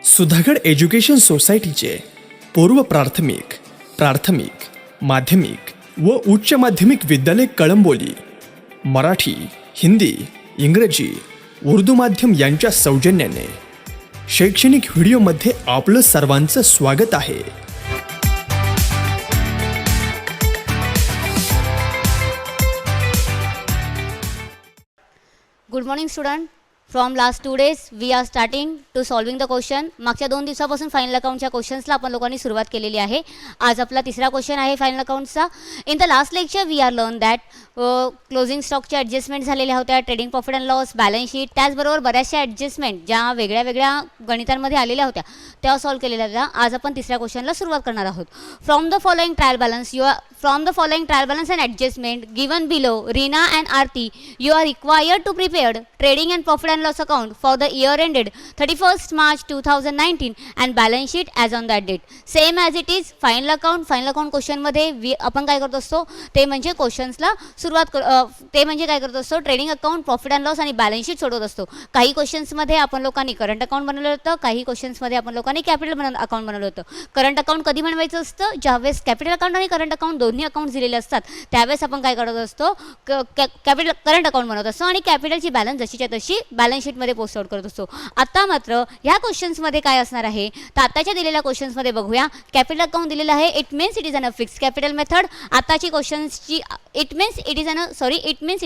Sudhagad education सोसायटीचे पूर्व प्राथमिक, प्राथमिक, माध्यमिक व उच्च माध्यमिक विद्यालय कळंबोली मराठी, हिंदी, इंग्रजी, उर्दू माध्यम यांच्या सौजन्याने शैक्षणिक व्हिडिओमध्ये आपलं सर्वांचं स्वागत आहे. Good morning student. From last 2 days we are starting to solving the question. मागच्या 2 दिवसापासून फायनल अकाउंटच्या क्वेश्चन्सला आपण लोकांनी सुरुवात केलेली आहे. आज आपला तिसरा क्वेश्चन आहे फायनल अकाउंटचा. In the last lecture we are learn that closing स्टॉकच्या ॲडजस्टमेंट झालेल्या होत्या, trading profit and loss, balance sheet, त्याचबरोबर बऱ्याचशा ॲडजस्टमेंट ज्या वेगळ्या वेगळ्या गणितांमध्ये आलेल्या होत्या त्या सॉल्व केलेल्या होत्या. आज आपण तिसऱ्या क्वेश्चनला सुरुवात करणार आहोत. From the following trial balance and adjustment given below, Reena and Aarti, you are required to prepared trading and profit and loss account for the year ended 31st March 2019 and balance sheet as on that date. Same as it is final account question मध्ये आपण काय करतो असतो ते म्हणजे क्वेश्चन्सला सुरुवात ते म्हणजे काय करतो असतो trading account, profit and loss आणि बॅलन्स शीट सोडवत असतो. काही क्वेश्चन्समध्ये आपण लोकांनी करंट अकाउंट बनवलं होतं, काही क्वेश्चन्समध्ये आपण लोकांनी कॅपिटल अकाउंट बनवलं होतं. करंट अकाउंट कधी बनवायचं असतं? ज्यावेळेस कॅपिटल अकाउंट आणि करंट अकाउंट दोन्ही अकाउंट दिलेले असतात त्यावेळेस आपण काय करत असतो करंट अकाउंट बनवत असतो आणि कॅपिटलची बॅलन्स जशीच्या तशी बॅलन्स शीटमध्ये पोस्ट आउट करत असतो. आता मात्र ह्या क्वेश्चन्समध्ये काय असणार आहे तर आताच्या दिलेल्या क्वेश्चन्समध्ये बघूया. कॅपिटल अकाउंट दिलेलं आहे, it means it is an fixed capital method. आताची क्वेश्चन्सची it means it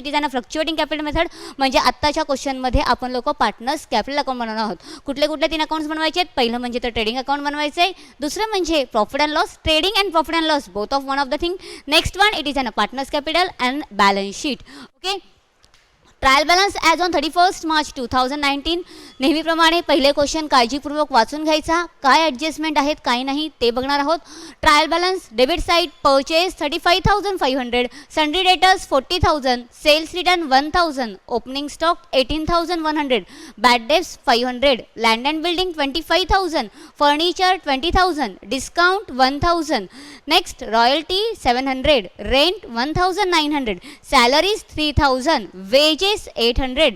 is an fluctuating capital method. म्हणजे आत्ताच्या क्वेश्चनमध्ये आपण लोक पार्टनर्स कॅपिटल अकाउंट बनवणार आहोत. कुठले 3 अकाउंट्स बनवायचे आहेत? पहिलं म्हणजे तर ट्रेडिंग अकाउंट बनवायचं आहे, दुसरं म्हणजे profit and loss, trading and profit and loss both of one of the thing. Next one it is an partners capital and balance sheet. Okay. Trial balance as on 31st March 2019. नेहमीप्रमाणे पहिले question काळजीपूर्वक वाचून घ्यायचा. काय adjustment आहेत काय नाही ते बघणार आहोत. Trial balance debit side purchase 35,500, sundry debtors 40,000, sales return 1,000, opening stock 18,100, bad debts 500, land and building 25,000, furniture 20,000, discount 1,000. Next royalty 700, rent 1,900, salaries 3,000, wages 800,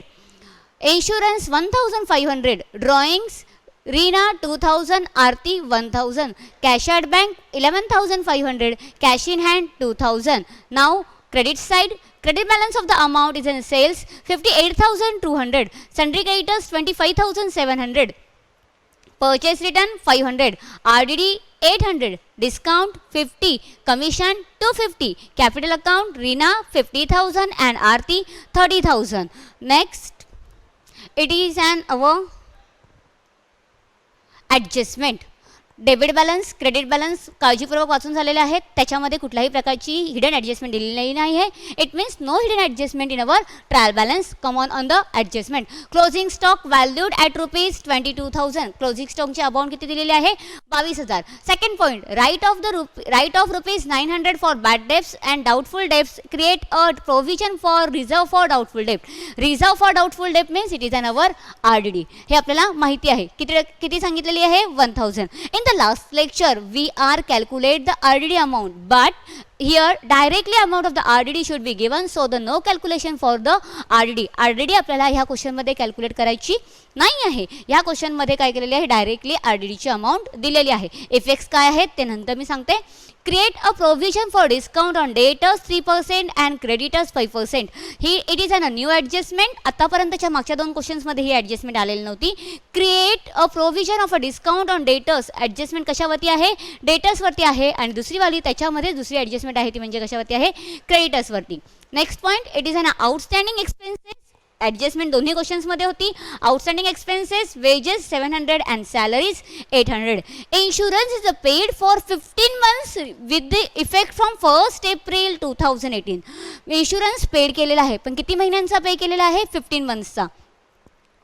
insurance 1,500, drawings Reena 2,000, Aarti 1,000, cash at bank 11,500, cash in hand 2,000. Now credit side, credit balance of the amount is in sales 58,200, sundry creditors 25,700, purchase return 500, RDD 800, discount 50, commission 250, capital account Reena 50,000 and Aarti 30,000. Next it is an our adjustment. Debit balance, credit balance काळजीपूर्वक वाचून झालेले आहेत. त्याच्यामध्ये कुठल्याही प्रकारची hidden adjustment दिलेली नाही आहे. It means no hidden adjustment in our trial balance. Come on the adjustment. Closing stock valued at ₹22,000. Closing स्टॉकची अमाऊंट किती दिलेली आहे? 22,000. Second point, write off ₹900 for bad debts and doubtful debts. Create a provision for reserve for doubtful डेब्ट. Reserve for doubtful डेब्ट means it is an our RDD. हे आपल्याला माहिती आहे. किती सांगितलेली आहे? 1,000. In the last lecture we are calculate the RDD amount, but here directly amount of the RDD should be given, so the no calculation for the RDD आपल्याला ह्या question मध्ये कॅल्क्युलेट करायची नाही आहे. ह्या क्वेश्चन मध्ये काय केलेली आहे? डायरेक्टली RDD ची अमाऊंट दिलेली आहे. इफेक्ट्स काय आहेत ते नंतर मी सांगते. Create a provision for discount on debtors 3% and creditors 5%. ही it is an a new adjustment. आतापर्यंतच्या मागच्या 2 क्वेश्चन्समध्ये ही ॲडजस्टमेंट आलेली नव्हती. Create a provision of a discount on debtors. Adjustment कशावरती आहे? डेटर्सवरती आहे. आणि दुसरी वाली त्याच्यामध्ये दुसरी ॲडजस्टमेंट आहे ती म्हणजे कशावरती आहे? क्रेडिटर्सवरती. Next point, it is an outstanding expenses. Adjustment दोन्ही क्वेश्चन्समध्ये होती. Outstanding expenses wages 700 and salaries 800. Insurance is paid for 15 months with the effect from 1st April 2018. Insurance paid केलेला आहे पण किती महिन्यांचा पे केलेला आहे? 15 monthsचा.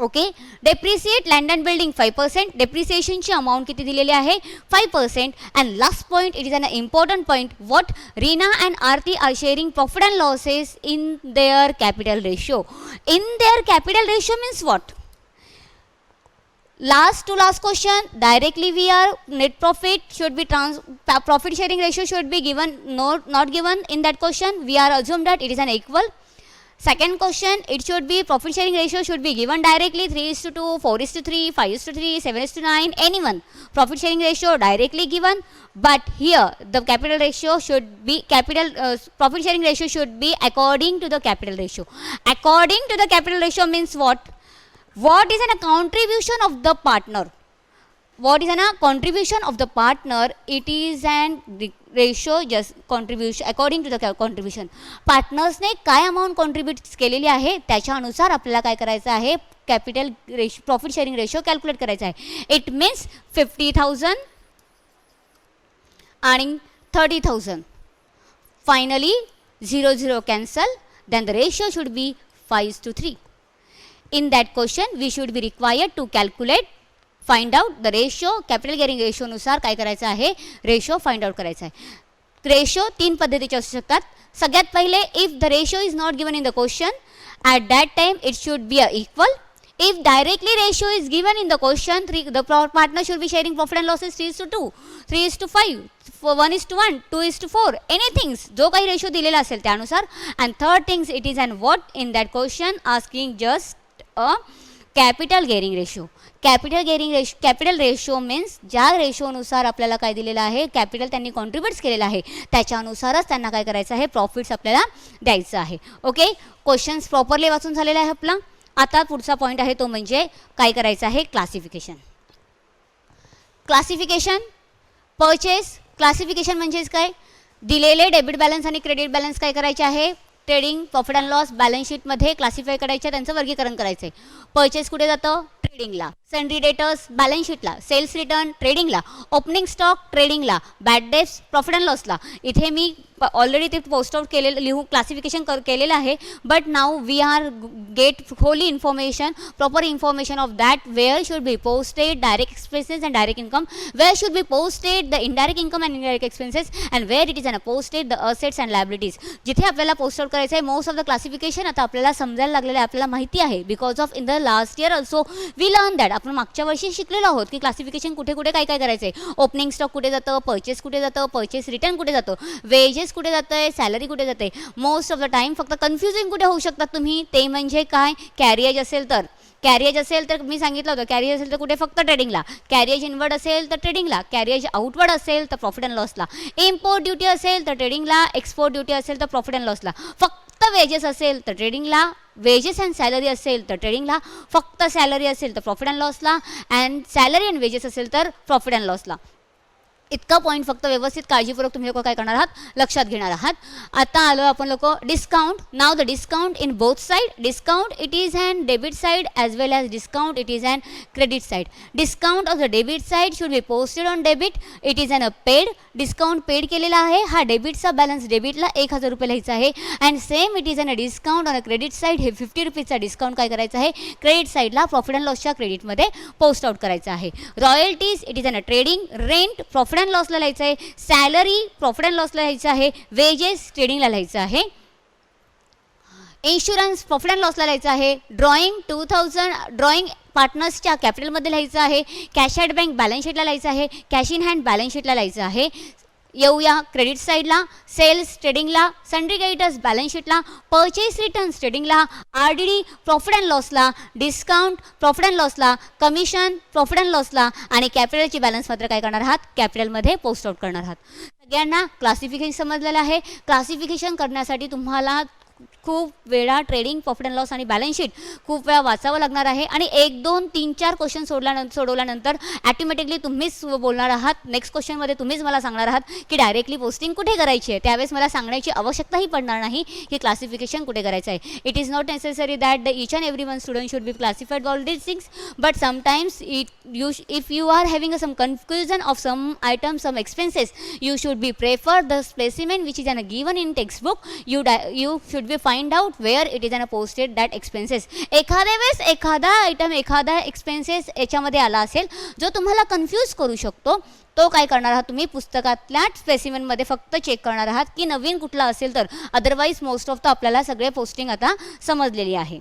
Okay. Depreciate land and building 5%. डेप्रिसिएशनची अमाऊंट किती दिलेली आहे? 5%. And last point, it is an important point, what Reena and Aarti are sharing profit and losses in their capital ratio. In their capital ratio means what? Last to last question, directly we are net profit should be profit sharing ratio should be given, not given in that question. We are assumed that it is an equal. Second question, it should be profit sharing ratio should be given directly 3:2, 4:3, 5:3, 7:9, anyone. Profit sharing ratio directly given, but here the capital ratio should be profit sharing ratio should be according to the capital ratio. According to the capital ratio means what? What is a contribution of the partner? What is a contribution of the partner? It is an ratio just contribution according to the contribution. पार्टनर्सने काय amount contribute केलेली आहे त्याच्यानुसार आपल्याला काय करायचं आहे capital ratio profit sharing ratio calculate करायचा आहे. इट मीन्स 50,000 आणि 30,000. Finally 0 cancel. Then the ratio should be 5:3. In that question we should be required to calculate find out the ratio. Capital gearing रेशोनुसार काय करायचं आहे रेशो फाइंड आउट करायचा आहे. Ratio 3 पद्धतीचे असू शकतात. सगळ्यात पहिले if the ratio is not given in the question at that time it should B equal. If directly ratio is given in the question, the partner should be sharing profit and losses 3:2, 3:5, 1:1, 2:4, anything. जो काही ratio दिलेला असेल त्यानुसार. And third things, it is and what in that question asking just a capital gearing ratio. Capital ratio means ज्या रेशोनुसार आपल्याला काय दिलेलं आहे कॅपिटल त्यांनी कॉन्ट्रीब्यूट्स केलेलं आहे त्याच्यानुसारच त्यांना काय करायचं आहे प्रॉफिट्स आपल्याला द्यायचं आहे. ओके, क्वेश्चन्स प्रॉपरली वाचून झालेला आहे आपला. आता पुढचा पॉईंट आहे तो म्हणजे काय करायचं आहे क्लासिफिकेशन. क्लासिफिकेशन परचेस क्लासिफिकेशन म्हणजेच काय दिलेले डेबिट बॅलन्स आणि क्रेडिट बॅलन्स काय करायचे आहे trading profit and loss balance शीटमध्ये क्लासिफाय करायचे त्यांचं वर्गीकरण करायचं आहे. परचेस कुठे जातं ट्रेडिंगला. सनरी डेटर्स बॅलन्स शीटला. सेल्स रिटर्न ट्रेडिंगला. ओपनिंग स्टॉक ट्रेडिंगला. बॅड डेट्स प्रॉफिट अँड लॉसला. इथे मी ऑलरेडी ते पोस्ट आउट केलेलं लिहून क्लासिफिकेशन केलेलं आहे. But now we are get wholly information proper information of that where should be posted direct expenses and direct income. Where should be posted the indirect income and indirect expenses and where it is an posted the assets and liabilities. जिथे आपल्याला post out करायचं आहे most of the classification आता आपल्याला समजायला लागलेलं आहे आपल्याला माहिती आहे because of in the last year also we learn that. आपण मागच्या वर्षी शिकलेलो आहोत की क्लासिफिकेशन कुठे कुठे काय काय करायचं आहे. ओपनिंग स्टॉक कुठे जातं परचेस कुठे जातं परचेस रिटर्न कुठे जातं वेजेस कुठे जातं आहे सॅलरी कुठे जाते. मोस्ट ऑफ द टाइम फक्त कन्फ्युजिंग कुठे होऊ शकतात तुम्ही ते म्हणजे काय कॅरियज असेल तर मी सांगितलं होतं कॅरियज असेल तर कुठे फक्त ट्रेडिंगला. कॅरियज इनवर्ड असेल तर ट्रेडिंगला. कॅरियज आउटवर्ड असेल तर प्रॉफिट अँड लॉसला. इम्पोर्ट ड्युटी असेल तर ट्रेडिंगला. एक्सपोर्ट ड्युटी असेल तर प्रॉफिट अँड लॉसला. फक्त वेजेस असेल तर ट्रेडिंगला. वेजेस अँड सॅलरी असेल तर ट्रेडिंगला. फक्त सॅलरी असेल तर प्रॉफिट अँड लॉसला. अँड सॅलरी अँड वेजेस असेल तर प्रॉफिट अँड लॉसला. इतका पॉईंट फक्त व्यवस्थित काळजीपूर्वक तुम्ही लोक काय करणार आहात लक्षात घेणार आहात. आता आलो आपण लोक discount. Now the discount in both side. Discount it is and debit side as well as discount it is and credit side. Discount of the debit side should be posted on debit. It is an a paid. Discount paid केलेला आहे. हा डेबिटचा balance डेबिटला 1,000 रुपये लिहायचा आहे. And same it is an a discount on a credit side. हे 50 रुपीजचा discount काय करायचं आहे क्रेडिट साईडला प्रॉफिट अँड लॉसच्या क्रेडिटमध्ये पोस्ट आउट करायचं आहे. Royalties it is an a trading. Rent profit and लॉसला लिहायचं आहे. सॅलरी प्रॉफिट अँड लॉसला लिहायचं आहे. वेजेस ट्रेडिंगला लिहायचं आहे. इन्शुरन्स प्रॉफिट अँड लॉसला लिहायचं आहे. ड्रॉइंग 2000 ड्रॉइंग पार्टनर्सच्या कॅपिटलमध्ये लिहायचं आहे. कॅश ॲट बँक बॅलन्स शीटला लिहायचं आहे. कॅश इन हँड बॅलन्स शीटला लिहायचं आहे. येऊया क्रेडिट साईडला. सेल्स ट्रेडिंगला. सनरी क्रेडिटर्स बॅलन्स शीटला. परचेस रिटर्न्स ट्रेडिंगला. RDD प्रॉफिट अँड लॉसला. डिस्काउंट प्रॉफिट अँड लॉसला. कमिशन प्रॉफिट अँड लॉसला. आणि कॅपिटलची बॅलन्स मात्र काय करणार आहात कॅपिटलमध्ये पोस्ट आउट करणार आहात. सगळ्यांना क्लासिफिकेशन समजलेलं आहे. क्लासिफिकेशन करण्यासाठी तुम्हाला खूप वेळा ट्रेडिंग प्रॉफिट अँड लॉस आणि बॅलन्स शीट खूप वेळा वाचावं लागणार आहे. आणि 1 2 3 4 क्वेश्चन सोडवल्यानंतर ॲटोमॅटिकली तुम्हीच बोलणार आहात. नेक्स्ट क्वेश्चनमध्ये तुम्हीच मला सांगणार आहात की डायरेक्टली पोस्टिंग कुठे करायची आहे. त्यावेळेस मला सांगण्याची आवश्यकताही पडणार नाही की क्लासिफिकेशन कुठे करायचं आहे. It is not necessary that the each and every one student should be classified all these things. But sometimes if you are having some confusion of some items some expenses you should be prefer the specimen which is an given in text book. You should be find out where it is an posted that expenses. एखाद्या वेळेस एखादा item एखादा expenses याच्यामध्ये आला असेल जो तुम्हाला confuse करू शकतो तो काय करणार आहात तुम्ही पुस्तकातल्या स्पेसिमेनमध्ये फक्त चेक करणार आहात की नवीन कुठला असेल तर. अदरवाईज मोस्ट ऑफ द आपल्याला सगळे पोस्टिंग आता समजलेली आहे.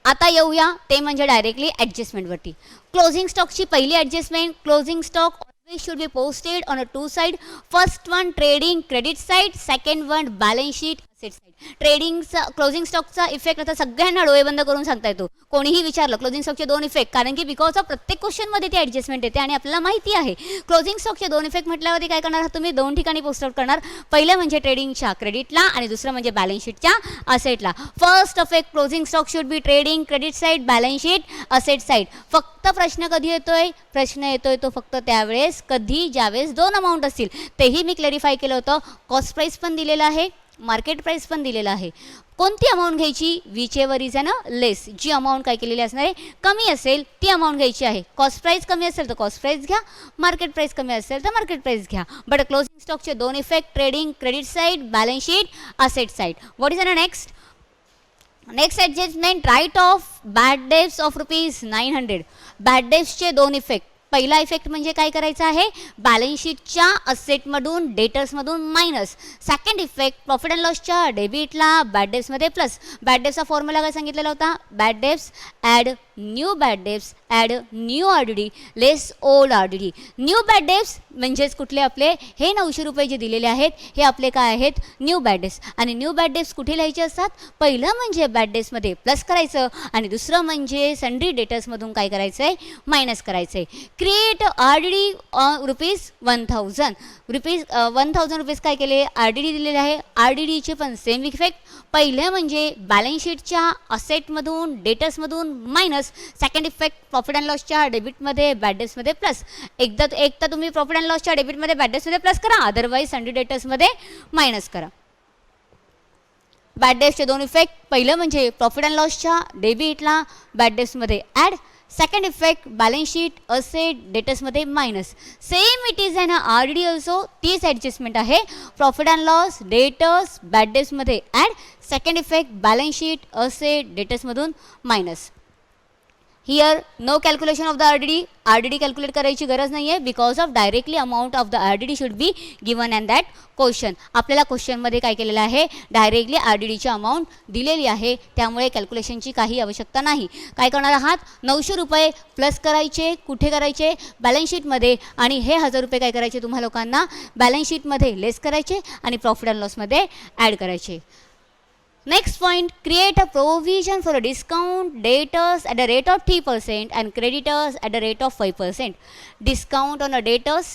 आता येऊया ते म्हणजे डायरेक्टली ॲडजस्टमेंटवरती. क्लोजिंग स्टॉकची पहिली adjustment. Closing stock always should be posted on a 2 side. First one trading credit side, second one balance sheet asset side. ट्रेडिंगचा क्लोजिंग स्टॉकचा इफेक्ट आता सगळ्यांना डोळे बंद करून सांगता येतो. कोणीही विचारलं क्लोजिंग स्टॉकचे दोन इफेक्ट, कारण की बिकॉज ऑफ प्रत्येक क्वेश्चनमध्ये ती ॲडजस्टमेंट येते आणि आपल्याला माहिती आहे. क्लोजिंग स्टॉकचे दोन इफेक्ट म्हटल्यावरती काय करणार आहात तुम्ही, दोन ठिकाणी पोस्ट आउट करणार. पहिलं म्हणजे ट्रेडिंगच्या क्रेडिटला आणि दुसरं म्हणजे बॅलन्स शीटच्या असेटला. First effect closing stock should be trading credit side balance sheet asset side. फक्त प्रश्न कधी येतोय, प्रश्न येतोय तो फक्त त्यावेळेस कधी ज्यावेळेस दोन अमाऊंट असतील. तेही मी क्लॅरिफाय केलं होतं. कॉस्ट प्राईस पण दिलेलं आहे, मार्केट प्राईस पण दिलेलं आहे. कोणती अमाऊंट घ्यायची, whichever is an less. जी अमाऊंट काय केलेली असणार आहे, कमी असेल ती अमाऊंट घ्यायची आहे. कॉस्ट प्राईस कमी असेल तर कॉस्ट प्राईस घ्या, मार्केट प्राईस कमी असेल तर मार्केट प्राईस घ्या. बट क्लोजिंग स्टॉकचे दोन effect trading credit side balance sheet asset side. What is an next adjustment write off bad debts off ₹900. Bad डेब्ट्सचे दोन इफेक्ट. पहिला इफेक्ट म्हणजे काय करायचं आहे, बॅलन्स शीटच्या असेटमधून डेटर्समधून minus. Second effect profit and लॉसच्या डेबिटला बॅड डेब्ट्समध्ये प्लस. बॅड डेब्ट्सचा फॉर्म्युला काय सांगितलेला होता, bad debts add new bad debts add new RDD less old RDD. New bad debts म्हणजेच कुठले आपले हे ₹900 जे दिलेले आहेत हे आपले काय आहेत, न्यू बॅड डेब्ट्स. आणि न्यू बॅड डेब्ट्स कुठे लिहायचे असतात, पहिलं म्हणजे बॅड डेब्ट्समध्ये प्लस करायचं आणि दुसरं म्हणजे सन्ड्री डेटर्समधून काय करायचं आहे, मायनस करायचं आहे. Create RDD ₹1,000. ₹1,000 काय केले, RDD दिलेले आहे. RDDचे पण सेम इफेक्ट. पहिलं म्हणजे बॅलन्स शीटच्या असेटमधून डेटर्समधून minus. Second effect profit and लॉसच्या डेबिटमध्ये बॅड डेब्ट्समध्ये प्लस. एक तर तुम्ही प्रॉफिट अँड लॉसच्या डेबिटमध्ये बॅड डेब्ट्समध्ये प्लस करा, अदरवाईज सन्ड्री डेटर्समध्ये मायनस करा. बॅड डेब्ट्सचे दोन इफेक्ट. पहिलं म्हणजे प्रॉफिट अँड लॉसच्या डेबिटला बॅड डेब्ट्समध्ये add. Second effect balance sheet asset डेटर्समध्ये minus. Same it is an RDD also, तीच ॲडजस्टमेंट आहे. Profit and loss debtors bad डेब्ट्समध्ये add. Second effect balance sheet asset डेटर्समधून minus. Here no calculation of the RDD calculate करायची गरज नाही आहे, because of directly amount of the RDD should be given an that question. आपल्याला क्वेश्चनमध्ये काय केलेलं आहे, डायरेक्टली RDDची अमाऊंट दिलेली आहे, त्यामुळे कॅल्क्युलेशनची काही आवश्यकता नाही. काय करणार आहात, ₹900 प्लस करायचे. कुठे करायचे, बॅलन्स शीटमध्ये. आणि हे ₹1000 काय करायचे तुम्हा लोकांना, बॅलन्स शीटमध्ये लेस करायचे आणि प्रॉफिट अँड लॉसमध्ये ॲड करायचे. Next point, create a provision for a discount debtors at a rate of 3% and creditors at a rate of 5%. Discount on a debtors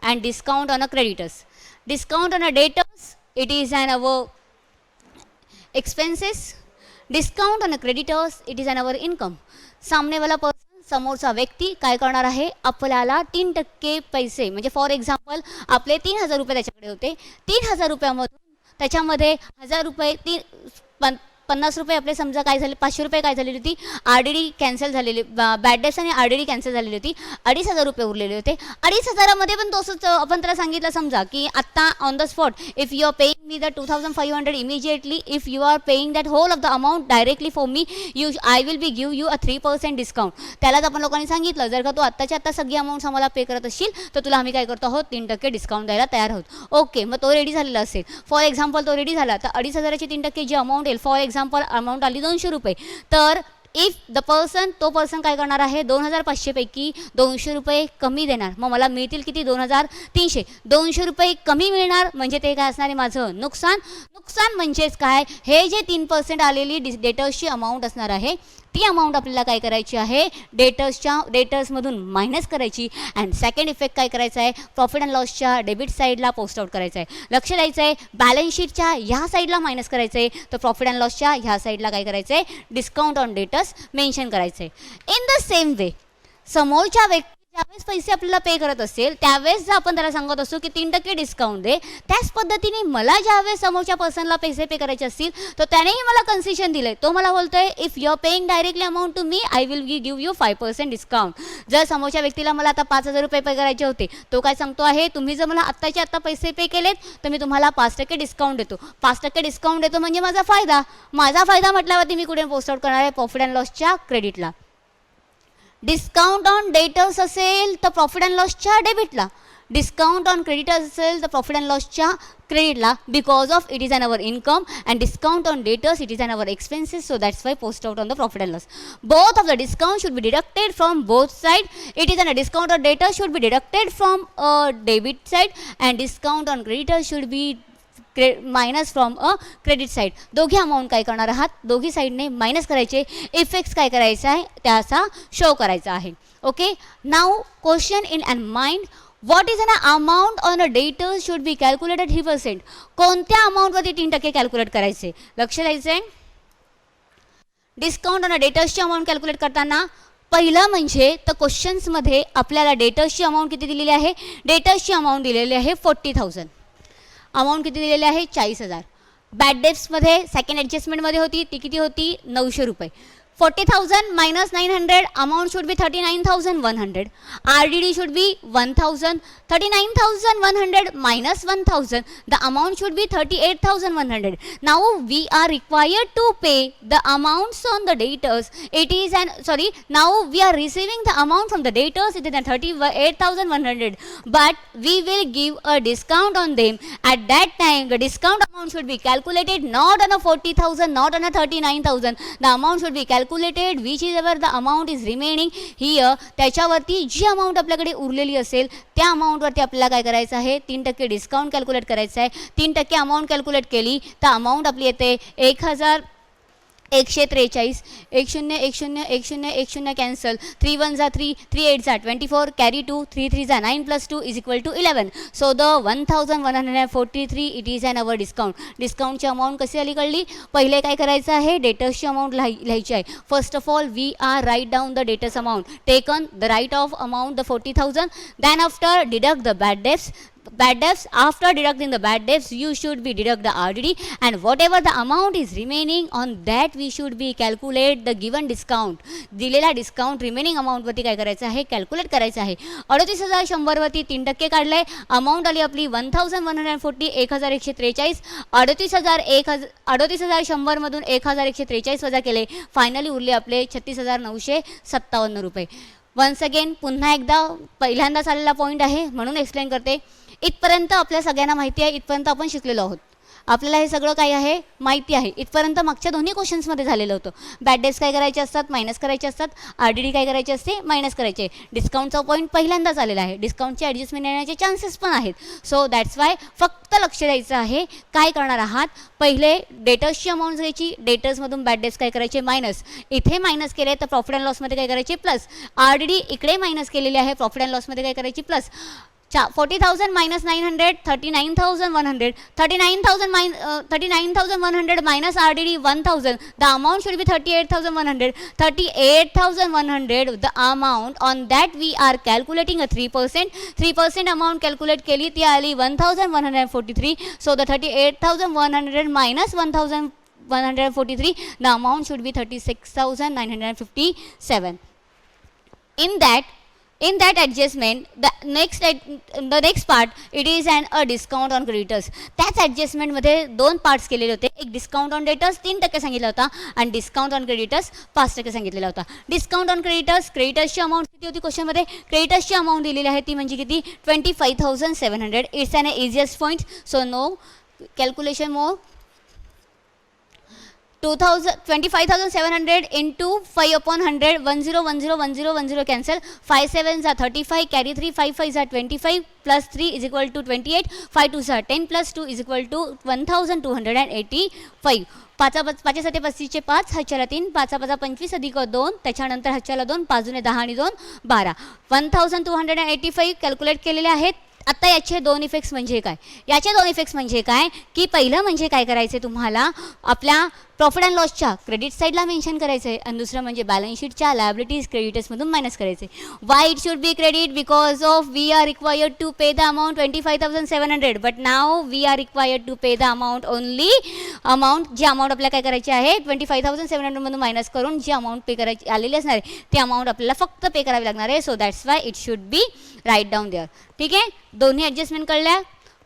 and discount on a creditors. Discount on a debtors, it is an our expenses. Discount on a creditors, it is an our income. सामने वाला person, समोरचा व्यक्ती काय करणार आहे, आपल्याला 3% पैसे म्हणजे फॉर एक्झाम्पल आपले ₹3,000 त्याच्याकडे होते. ₹3,000 त्याच्यामध्ये ₹1,000 ₹50 आपले समजा काय झाले, ₹500 काय झालेली होती, RDD कॅन्सल झालेली, बॅड डेब्ट्स आणि RDD कॅन्सल झालेली होती. ₹2,500 उरलेले होते. 2,500मध्ये पण तसंच आपण त्याला सांगितलं समजा की आत्ता on the spot if you are paying me the 2,500 immediately, if you are paying that whole of the amount directly for me, I will be give you a 3% discount. त्यालाच आपण लोकांनी सांगितलं, जर का तू आत्ताच्या आत्ता सगळी अमाऊंट आम्हाला पे करत असशील तर तुला आम्ही काय करतो आहोत, 3% डिस्काउंट द्यायला तयार आहोत. ओके, मग तो रेडी झालेला असेल. फॉर एक्झाम्पल तो रेडी झाला तर 2,500ची 3% जी अमाऊंट येईल, फॉर एक्झाम्पल अमाऊंट आली ₹200. तर इफ द पर्सन, तो पर्सन काय करणार आहे, 2,500 पैकी ₹200 कमी देणार. मग मला मिळतील किती, 2,300. ₹200 कमी मिळणार म्हणजे ते काय असणार आहे, माझं नुकसान. नुकसान म्हणजेच काय, हे जे 3% आलेली डेटर्सची अमाऊंट असणार आहे ती अमाऊंट आपल्याला काय करायची आहे, डेटर्समधून मायनस करायची. अँड सेकंड इफेक्ट काय करायचा आहे, प्रॉफिट अँड लॉसच्या डेबिट साईडला पोस्ट आउट करायचं आहे. लक्ष द्यायचं आहे, बॅलन्स शीटच्या ह्या साईडला मायनस करायचं आहे, तर प्रॉफिट अँड लॉसच्या ह्या साईडला काय करायचं आहे, डिस्काउंट ऑन डेटर्स मेन्शन करायचं आहे. इन द सेम वे, समोरच्या व्यक्ती ज्यावेळेस पैसे आपल्याला पे करत असेल त्यावेळेस जर आपण त्याला सांगत असतो की 3% डिस्काउंट दे, त्याच पद्धतीने मला ज्यावेळेस समोरच्या पर्सनला पैसे पे करायचे असतील तर त्यानेही मला कन्सेशन दिलं आहे. तो मला बोलतोय if you are paying directly amount to me, I will give you 5% discount. जर समोरच्या व्यक्तीला मला आता ₹5,000 पे करायचे होते, तो काय सांगतो आहे, तुम्ही जर मला आत्ताच्या आत्ता पैसे पे केलेत तर मी तुम्हाला 5% डिस्काउंट देतो. 5% डिस्काउंट देतो म्हणजे माझा फायदा. माझा फायदा म्हटल्यावरती मी कुठे पोस्ट आउट करणार आहे, प्रॉफिट अँड लॉसच्या क्रेडिटला. डिस्काउंट ऑन डेटर्स असेल तर प्रॉफिट अँड लॉसच्या डेबिटला. डिस्काउंट ऑन क्रेडिटर्स असेल तर प्रॉफिट अँड लॉसच्या क्रेडिटला, because of it is an our income. And discount on debtors it is an our expenses, so that's why post out on the profit and loss. Both of the discount should be deducted from both side. It is an a discount on debtors should be deducted from debit side and discount on creditors should be minus from a credit side. दोघी amount काय करणार आहात, दोघी साईडने minus करायचे, effects काय करायचं आहे त्याचा शो करायचा आहे. Okay, now question in and mind, what is an amount on a debtors should be calculated 3%. कोणत्या अमाऊंटवरती 3% कॅल्क्युलेट करायचे, लक्ष द्यायचं आहे. डिस्काउंट ऑन अ डेटर्सची अमाऊंट कॅल्क्युलेट करताना पहिलं म्हणजे तर क्वेश्चन्समध्ये आपल्याला डेटर्सची अमाऊंट किती दिलेली आहे, डेटर्सची अमाऊंट दिलेली आहे 40,000. अमाऊंट किती दिलेली आहे 40,000. बॅड डेट्समध्ये सेकंड ॲडजस्टमेंटमध्ये होती ती किती होती 900 रुपये. 40,000 minus 900 amount should be 39,100. RDD should be 1,000. 39,100 minus 1,000, the amount should be 38,100. Now we are required to pay the amounts on the debtors. It is now we are receiving the amount from the debtors, it is 38,100, but we will give a discount on them. At that time the discount amount should be calculated not on a 40,000, not on a 39,000. The amount should be calculated whichever the amount is remaining here. त्याच्यावरती जी amount आपल्याकडे उरलेली असेल त्या अमाऊंटवरती आपल्याला काय करायचं आहे 3% discount calculate करायचं आहे. 3% अमाऊंट कॅल्क्युलेट केली तर अमाऊंट आपली येते 1,143. 10 कॅन्सल, 3 1 जा 3, 3 8 जा 24, कॅरी 2, 3 3 जा 9 + 2 = 11. So the 1,143 it is an our discount. डिस्काउंटची अमाऊंट कशी आली कळली. पहिले काय करायचं आहे डेटर्सची अमाऊंट लिहायची आहे. First of all we are write down the debtors amount, taken the write off amount the 40,000. Then after deduct the bad debts. After deducting the bad debts you should be deduct the RDD, and whatever the amount is remaining on that we should be calculate the given discount. दिलेला discount remaining amount वरती काय करायचं आहे calculate करायचं आहे. 38,100 वरती 3% काढलंय, amount आली आपली 1,140, 1,143. 38,100 मधून 1,143 वजा केले, फायनली उरले आपले 36,957 रुपये. वन्स अगेन पुन्हा एकदा पहिल्यांदाच आलेला पॉईंट आहे म्हणून एक्सप्लेन करते. इथपर्यंत आपल्या सगळ्यांना माहिती आहे, इथपर्यंत आपण शिकलेलो आहोत, आपल्याला हे सगळं काय आहे माहिती आहे. इथपर्यंत मागच्या दोन्ही क्वेश्चन्समध्ये झालेलं होतं. बॅड डेट्स काय करायचे असतात मायनस करायचे असतात, RDD काय करायचे असते मायनस करायचे. डिस्काउंटचा पॉईंट पहिल्यांदाच आलेला आहे, डिस्काउंटचे ॲडजस्टमेंट येण्याचे चान्सेस पण आहेत. सो दॅट्स वाय फक्त लक्ष द्यायचं आहे. काय करणार आहात, पहिले डेटर्सची अमाऊंट घ्यायची, डेटर्समधून बॅड डेट्स काय करायचे मायनस, इथे मायनस केले तर प्रॉफिट अँड लॉसमध्ये काय करायचे प्लस, RDD इकडे मायनस केलेली आहे, प्रॉफिट अँड लॉसमध्ये काय करायची plus. 40,000 minus 900, 39,100. 39,100 minus RDD 1,000. The amount should be 38,100. 38,100 the amount on that we are calculating a 3%. 3% amount calculate केली ती आली 1,143. So the 38,100 minus 1,143, the amount should be 36,957. In that adjustment, the next part it is a discount on creditors. त्याच ॲडजस्टमेंटमध्ये दोन parts केलेले होते. एक discount on debtors 3% सांगितला होता आणि डिस्काउंट ऑन क्रेडिटर्स 5% सांगितलेला होता. डिस्काउंट ऑन क्रेडिटर्सची अमाऊंट किती होती क्वेश्चनमध्ये, क्रेडिटर्सची अमाऊंट दिलेली आहे ती म्हणजे किती 25,700. It's an easiest point, so no calculation more. 25,700 into 5/100, 10 cancel, 5 7s are 35, carry 3, 5 5s are 25, plus 3 is equal to 28, 5 2s are 10, plus 2 is equal to 1,285. 5 5 7 35 5, हातच्याला 3, 5 5 25 अधिक 2, त्याच्यानंतर हातच्याला 2, 5 10 आणि 2 12, 1,285 कॅल्क्युलेट केलेले आहेत. आता याचे दोन इफेक्ट्स म्हणजे काय, याचे दोन इफेक्ट्स म्हणजे काय की पहिलं म्हणजे काय करायचं तुम्हाला आपल्या प्रॉफिट अँड लॉसच्या क्रेडिट साईडला मेन्शन करायचं आहे आणि दुसरं म्हणजे बॅलन्स शीटच्या लायबिलिटीज क्रेडिटर्समधून मायनस करायचे. Why it should be credit, because of we are required to pay the amount 25,700, but now we are required to pay the amount only amount, जी अमाऊंट आपल्याला काय करायची आहे 25,700 मधून मायनस करून जी अमाऊंट पे करायची आलेली असणार आहे ती अमाऊंट आपल्याला फक्त पे करावी लागणार आहे. So that's why it should be write down there. ठीक आहे, दोन्ही ॲडजस्टमेंट कळल्या.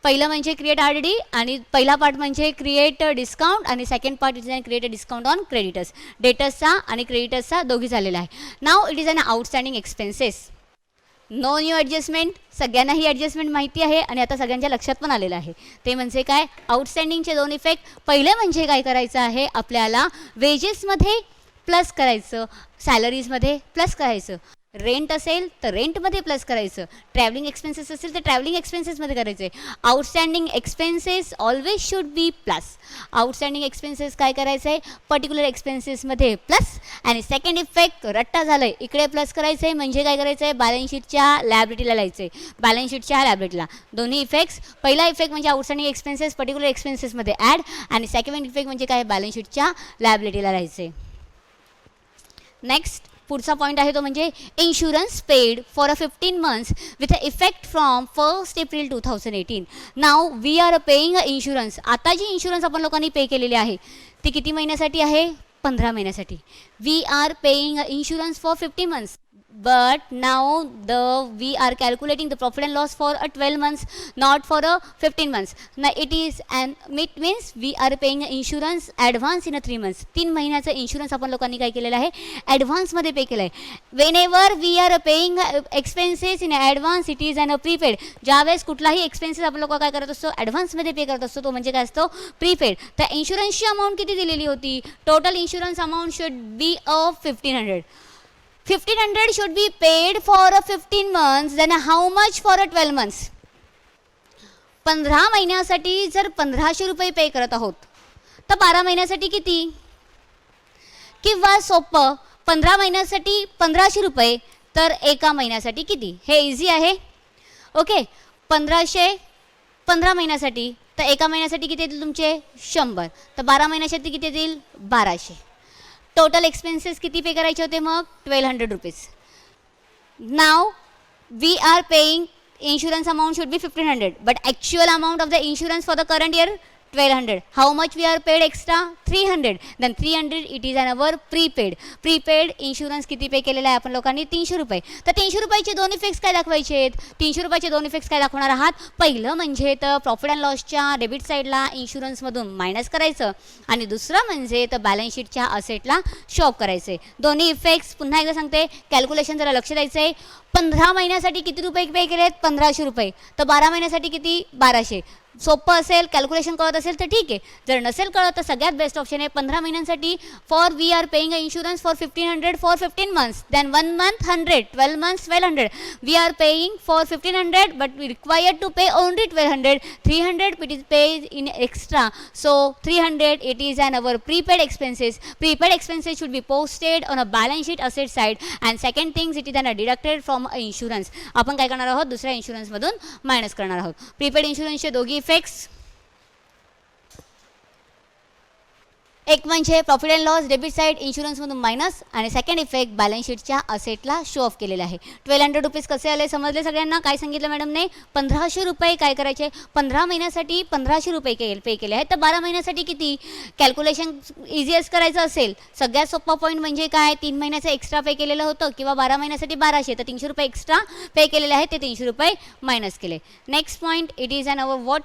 पहिलं म्हणजे क्रिएट RDD आणि पहिला पार्ट म्हणजे क्रिएट डिस्काउंट आणि second part is an create discount on creditors. डेटर्सचा आणि क्रेडिटर्सचा दोघी झालेला आहे. Now it is an outstanding expenses. No new adjustment, सगळ्यांना ही ॲडजस्टमेंट माहिती आहे आणि आता सगळ्यांच्या लक्षात पण आलेलं आहे. ते म्हणजे काय आउटस्टँडिंगचे दोन इफेक्ट. पहिले म्हणजे काय करायचं आहे आपल्याला वेजेसमध्ये प्लस करायचं, सॅलरीजमध्ये प्लस करायचं रेंट असेल तर रेंटमध्ये प्लस करायचं, ट्रॅव्हलिंग एक्सपेन्सेस असेल तर ट्रॅव्हलिंग एक्सपेन्सेसमध्ये करायचं आहे. Outstanding expenses always should be plus. Outstanding expenses काय करायचं आहे, पर्टिक्युलर एक्सपेन्सेसमध्ये प्लस. आणि सेकंड इफेक्ट रट्टा झालं आहे, इकडे प्लस करायचं आहे म्हणजे काय करायचं आहे, बॅलन्स शीटच्या लायबिलिटीला लिहायचं आहे, बॅलन्स शीटच्या लायबिलिटीला. दोन्ही इफेक्ट्स, पहिला इफेक्ट म्हणजे आउटस्टँडिंग एक्सपेन्सेस पर्टिक्युलर एक्सपेन्सेसमध्ये ॲड, आणि सेकंड इफेक्ट म्हणजे काय, बॅलन्स शीटच्या लायबिलिटीला लिहायचं आहे. नेक्स्ट पुढचा पॉईंट आहे तो म्हणजे insurance paid for 15 months with effect from 1 April 2018. Now we are paying a insurance. आता जी इन्शुरन्स आपण लोकांनी पे केलेली आहे ती किती महिन्यासाठी आहे, 15 महिन्यासाठी. We are paying a insurance for 15 months. But now we are calculating the profit and loss for a 12 months, not for a 15 months. Now it means we are paying insurance advance in a 3 months. 3 महिन्याचा insurance आपण लोकांनी काय केलेला आहे, ॲडव्हान्समध्ये pay केलं आहे. Whenever we are paying expenses in advance it is an a prepaid. ज्यावेळेस कुठलाही एक्सपेन्सेस आपण लोक काय करत असतो, ॲडव्हान्समध्ये पे करत असतो, तो म्हणजे काय असतो, प्रीपेड. त्या इन्शुरन्सची अमाऊंट किती दिलेली होती, total insurance amount should B of 1500. 1500 should be paid for a 15 months. Then how much for a 12 months? 15 महिन्यासाठी जर 1500 रुपये पे करत आहोत तर 12 महिन्यासाठी किती, किंवा सोपं 15 महिन्यासाठी 1500 रुपये तर एका महिन्यासाठी किती, हे इझी आहे. ओके, 1500 15 महिन्यासाठी तर एका महिन्यासाठी किती येतील तुमचे 100, तर 12 महिन्यासाठी किती येतील 1200. टोटल एक्सपेन्सेस किती पे करायचे होते मग, 1200 rupees. Now we are paying insurance amount should be 1500, but actual amount of the insurance for the current year 1200. How much we are paid extra, 300. Then 300 it is an our prepaid insurance. किती पे केलेला आहे आपण लोकांनी, 300 रुपये. तर 300 रुपयाचे दोन effects काय दाखवायचे आहेत, 300 रुपयाचे दोन इफेक्ट्स काय दाखवणार आहात. पहिलं म्हणजे तर प्रॉफिट अँड लॉसच्या डेबिट साईडला इन्शुरन्समधून मायनस करायचं, आणि दुसरं म्हणजे तर बॅलन्स शीटच्या असेटला शॉप करायचे. दोन्ही इफेक्ट्स पुन्हा एकदा सांगते, कॅल्क्युलेशन जरा लक्ष द्यायचं आहे. 15 महिन्यासाठी किती रुपये पे केले आहेत, 1500 रुपये. तर 12 महिन्यासाठी किती, 1200. सोपं असेल, कॅल्क्युलेशन कळत असेल तर ठीक आहे, जर नसेल कळत तर सगळ्यात बेस्ट ऑप्शन आहे 15 महिन्यांसाठी. For we are paying a insurance for 1500 for 15 months. Then 1 month 100, 12 months 1200. We are paying for 1500 but we required to pay only 1200. 300 it is paid in extra, so 300 it is an our prepaid expenses. Prepaid expenses should be posted on a balance sheet asset side. And second things it is an deducted from a insurance. आपण काय करणार आहोत, दुसऱ्या इन्शुरन्समधून minus करणार आहोत. Prepaid इन्शुरन्सचे दोघी effects, एक म्हणजे profit and loss debit side इन्शुरन्समधून मायनस, आणि सेकंड इफेक्ट बॅलन्स शीटच्या असेटला शो ऑफ केलेला आहे. 1200 रुपीज कसे आले समजले सगळ्यांना. काय सांगितलं मॅडमने, 1500 रुपये काय करायचे, 15 महिन्यासाठी 1500 रुपये पे केले आहेत, तर 12 महिन्यासाठी किती. कॅल्क्युलेशन इझिएस्ट करायचं असेल, सगळ्यात सोपा पॉईंट म्हणजे काय, 3 महिन्याचं एक्स्ट्रा पे केलेलं होतं, किंवा 12 महिन्यासाठी 1200, तर 300 रुपये एक्स्ट्रा पे केलेले आहेत, ते 300 रुपये मायनस केले. Next point it is an our what,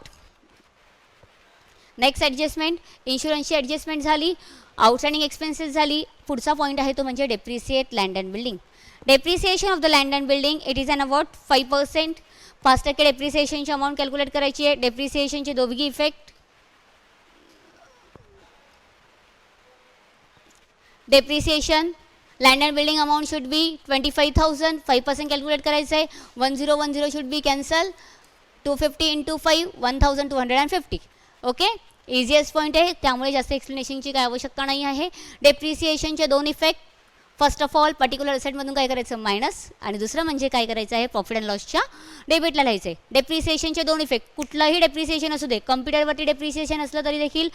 next adjustment. इन्शुरन्सची ॲडजस्टमेंट झाली, आउटस्टँडिंग एक्सपेन्सेस झाली. पुढचा पॉईंट आहे तो म्हणजे depreciate land and building. Depreciation of the land and building it is an about 5%. 5% डेप्रिसिएशनची अमाऊंट कॅल्क्युलेट करायची आहे. डेप्रिसिएशनचे दोघी effect, depreciation land and building amount should be 25,000. 5% calculate करायचं आहे. 1010 should be cancel. 250 into 5 1250. Okay, easiest point आहे, त्यामुळे जास्त एक्सप्लेनेशनची काय आवश्यकता नाही आहे. डेप्रिसिएशनचे दोन effect, first of all particular असेटमधून काय करायचं, मायनस, आणि दुसरं म्हणजे काय करायचं आहे, प्रॉफिट अँड लॉसच्या डेबिटला लिहायचं आहे. डेप्रिसिएशनचे दोन इफेक्ट, कुठलंही डेप्रिसिएशन असू दे, कम्प्युटरवरती डेप्रिसिएशन असलं तरी देखील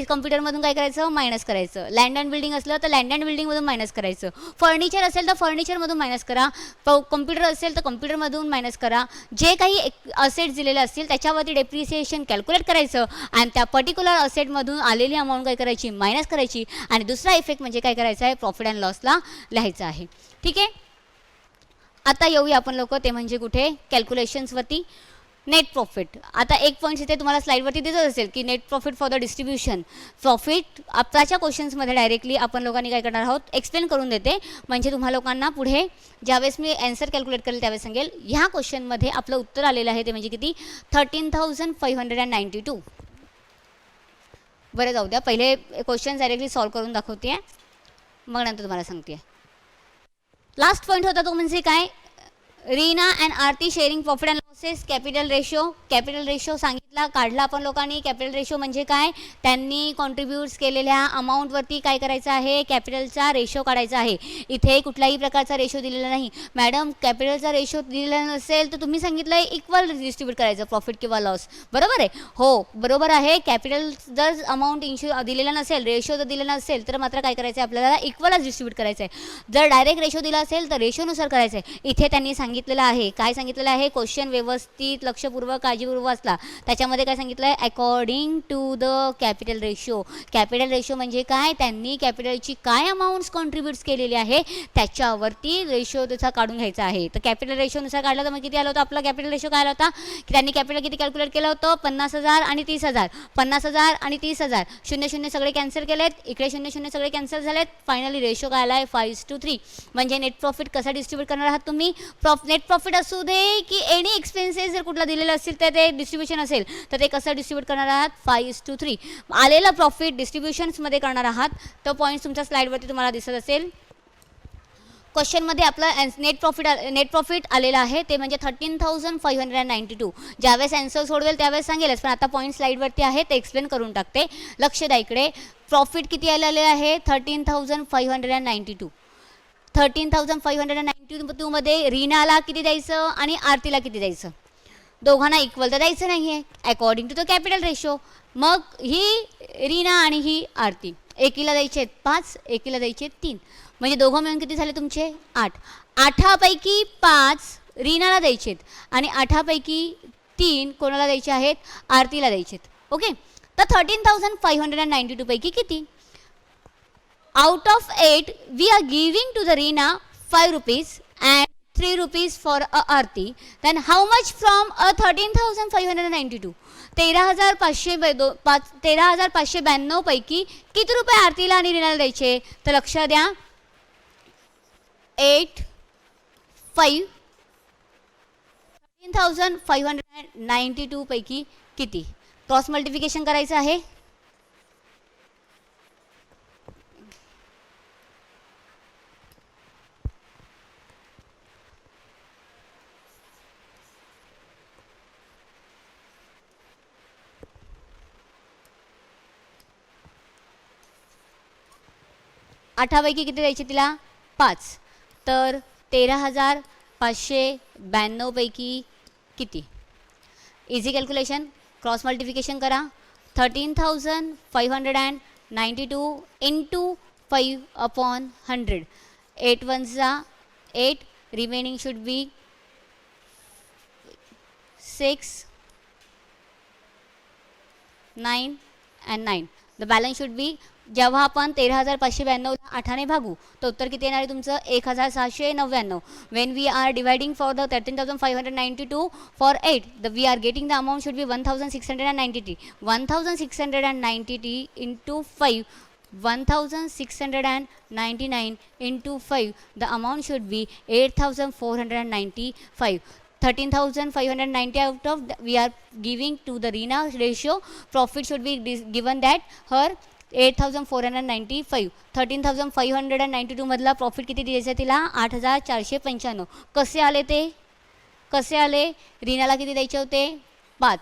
कम्प्युटरमधून काय करायचं, मायनस करायचं. लँड अँड बिल्डिंग असलं तर लँड अँड बिल्डिंगमधून मायनस करायचं. फर्निचर असेल तर फर्निचरमधून मायनस करा. कम्प्युटर असेल तर कम्प्युटरमधून मायनस करा. जे काही असेट्स दिलेले असतील त्याच्यावरती डेप्रिसिएशन कॅल्क्युलेट करायचं, आणि त्या पर्टिक्युलर असेटमधून आलेली अमाऊंट काय करायची, मायनस करायची. आणि दुसरा इफेक्ट म्हणजे काय करायचं आहे, प्रॉफिट अँड लॉसला लिहायचं आहे. ठीक आहे, आता येऊया आपण लोक ते म्हणजे कुठे, कॅल्क्युलेशन्सवरती. Net profit. आता एक पॉईंट इथे तुम्हाला स्लाईडवरती दिसत असेल की net profit for the distribution. Profit आताच्या क्वेश्चन्समध्ये डायरेक्टली आपण लोकांनी काय करणार आहोत, एक्सप्लेन करून देते, म्हणजे तुम्हा लोकांना पुढे ज्यावेळेस मी आन्सर कॅल्क्युलेट करेल त्यावेळेस सांगेल. ह्या क्वेश्चनमध्ये आपलं उत्तर आलेलं आहे ते म्हणजे किती, 13,592. बरं जाऊ द्या, पहिले क्वेश्चन डायरेक्टली सॉल्व करून दाखवते, मग नंतर तुम्हाला सांगते. लास्ट पॉईंट होता तो म्हणजे काय, Reena and Aarti sharing profit and losses. Capital ratio सांगितला, काढला आपण लोकांनी. कॅपिटल रेशो म्हणजे काय, त्यांनी कॉन्ट्रीब्यूट्स केलेल्या अमाऊंटवरती काय करायचं आहे, कॅपिटलचा रेशो काढायचा आहे. इथे कुठल्याही प्रकारचा रेशो दिलेला नाही. मॅडम कॅपिटलचा रेशो दिलेला नसेल तर तुम्ही सांगितलं आहे इक्वल डिस्ट्रीब्यूट करायचं प्रॉफिट किंवा लॉस. बरोबर आहे, हो बरोबर आहे. कॅपिटल जर अमाऊंट दिलेला नसेल, रेशो जर दिलेला नसेल तर मात्र काय करायचं आहे, आपल्याला इक्वलच डिस्ट्रीब्यूट करायचं आहे. जर डायरेक्ट रेशो दिला असेल तर रेशोनुसार करायचं आहे. इथे त्यांनी सांगितलेलं आहे, काय सांगितलेलं आहे, क्वेश्चन व्यवस्थित लक्षपूर्वक काळजीपूर्वक वाचला. त्याच्यामध्ये काय सांगितलं आहे, according to the capital ratio. Capital ratio म्हणजे काय, त्यांनी कॅपिटलची काय अमाऊंट्स कॉन्ट्रीब्यूट्स केलेली आहे त्याच्यावरती रेशो त्याचा काढून घ्यायचा आहे. तर कॅपिटल रेशोनुसार काढला तर मग किती आलं होतं, आपला कॅपिटल रेशो काय आला होता, की त्यांनी कॅपिटल किती कॅल्क्युलेट केलं होतं, 50,000 आणि 30,000. 50,000 आणि 30,000, 0 सगळे कॅन्सल केलेत, इकडे 0 सगळे कॅन्सल झालेत. फायनली रेशो काय आला आहे, 5:3. म्हणजे नेट प्रॉफिट कसा डिस्ट्रीब्यूट करणार आहात तुम्ही, नेट प्रॉफिट असू दे की एनी एक्सपेन्सेस जर कुठला दिलेला असेल तर ते डिस्ट्रीब्युशन असेल तर ते कसं डिस्ट्रीब्यूट करणार आहात, 5:3. आलेला प्रॉफिट डिस्ट्रीब्युशन्समध्ये करणार आहात. तो पॉईंट तुमच्या स्लाईडवरती तुम्हाला दिसत असेल. क्वेश्चनमध्ये आपलं नेट प्रॉफिट आलेलं आहे ते म्हणजे 13,592. ज्यावेळेस ॲन्सर सोडवेल त्यावेळेस सांगेलच, पण आता पॉईंट स्लाईडवरती आहे ते एक्सप्लेन करून टाकते. लक्ष द्या इकडे. प्रॉफिट किती आलेले आहे, 13,592. 13,592 मध्ये रीनाला किती द्यायचं आणि आरतीला किती द्यायचं, दोघांना इक्वल तर द्यायचं नाही आहे according to the capital ratio. मग ही रीना आणि ही आरती, एकीला द्यायचे आहेत 5, एकीला द्यायचे 3. म्हणजे दोघं मिळून किती झाले तुमचे 8. 8पैकी 5 रीनाला द्यायचे आहेत आणि 8पैकी 3 कोणाला द्यायचे आहेत, आरतीला द्यायचे आहेत. ओके, तर 13,592 पैकी किती, out of 8 we are giving to the Reena 5 rupees and 3 rupees for a Aarti. Then how much from a 13,592? 13,592 पैकी किती रुपये आरतीला आणि रीनाला द्यायचे, तर लक्ष द्या, 8 5 13,592 पैकी किती, क्रॉस मल्टिप्लिकेशन करायचं आहे. आठापैकी किती द्यायचे तिला, 5. तर 13,592 पैकी किती, इझी कॅल्क्युलेशन, क्रॉस मल्टिप्लिकेशन करा. 13,592 into 5/100. 8 1s 8, remaining should be 6 9 and 9. The balance should बी, जेव्हा आपण 13,592ला 8ने भागू तर उत्तर किती येणार आहे तुमचं, 1,699. When we are dividing for the 13,592 for 8, we are getting the amount should be 1,690. 1,690 into 5, 1,699 into 5, the amount should be 8,495. 13,590 out of we are giving to the Reena ratio. Profit should be given that her 8,495. 13,592 मधला profit किती द्यायचा तिला, 8,495. कसे आले ते, कसे आले, रीनाला किती द्यायचे होते 5,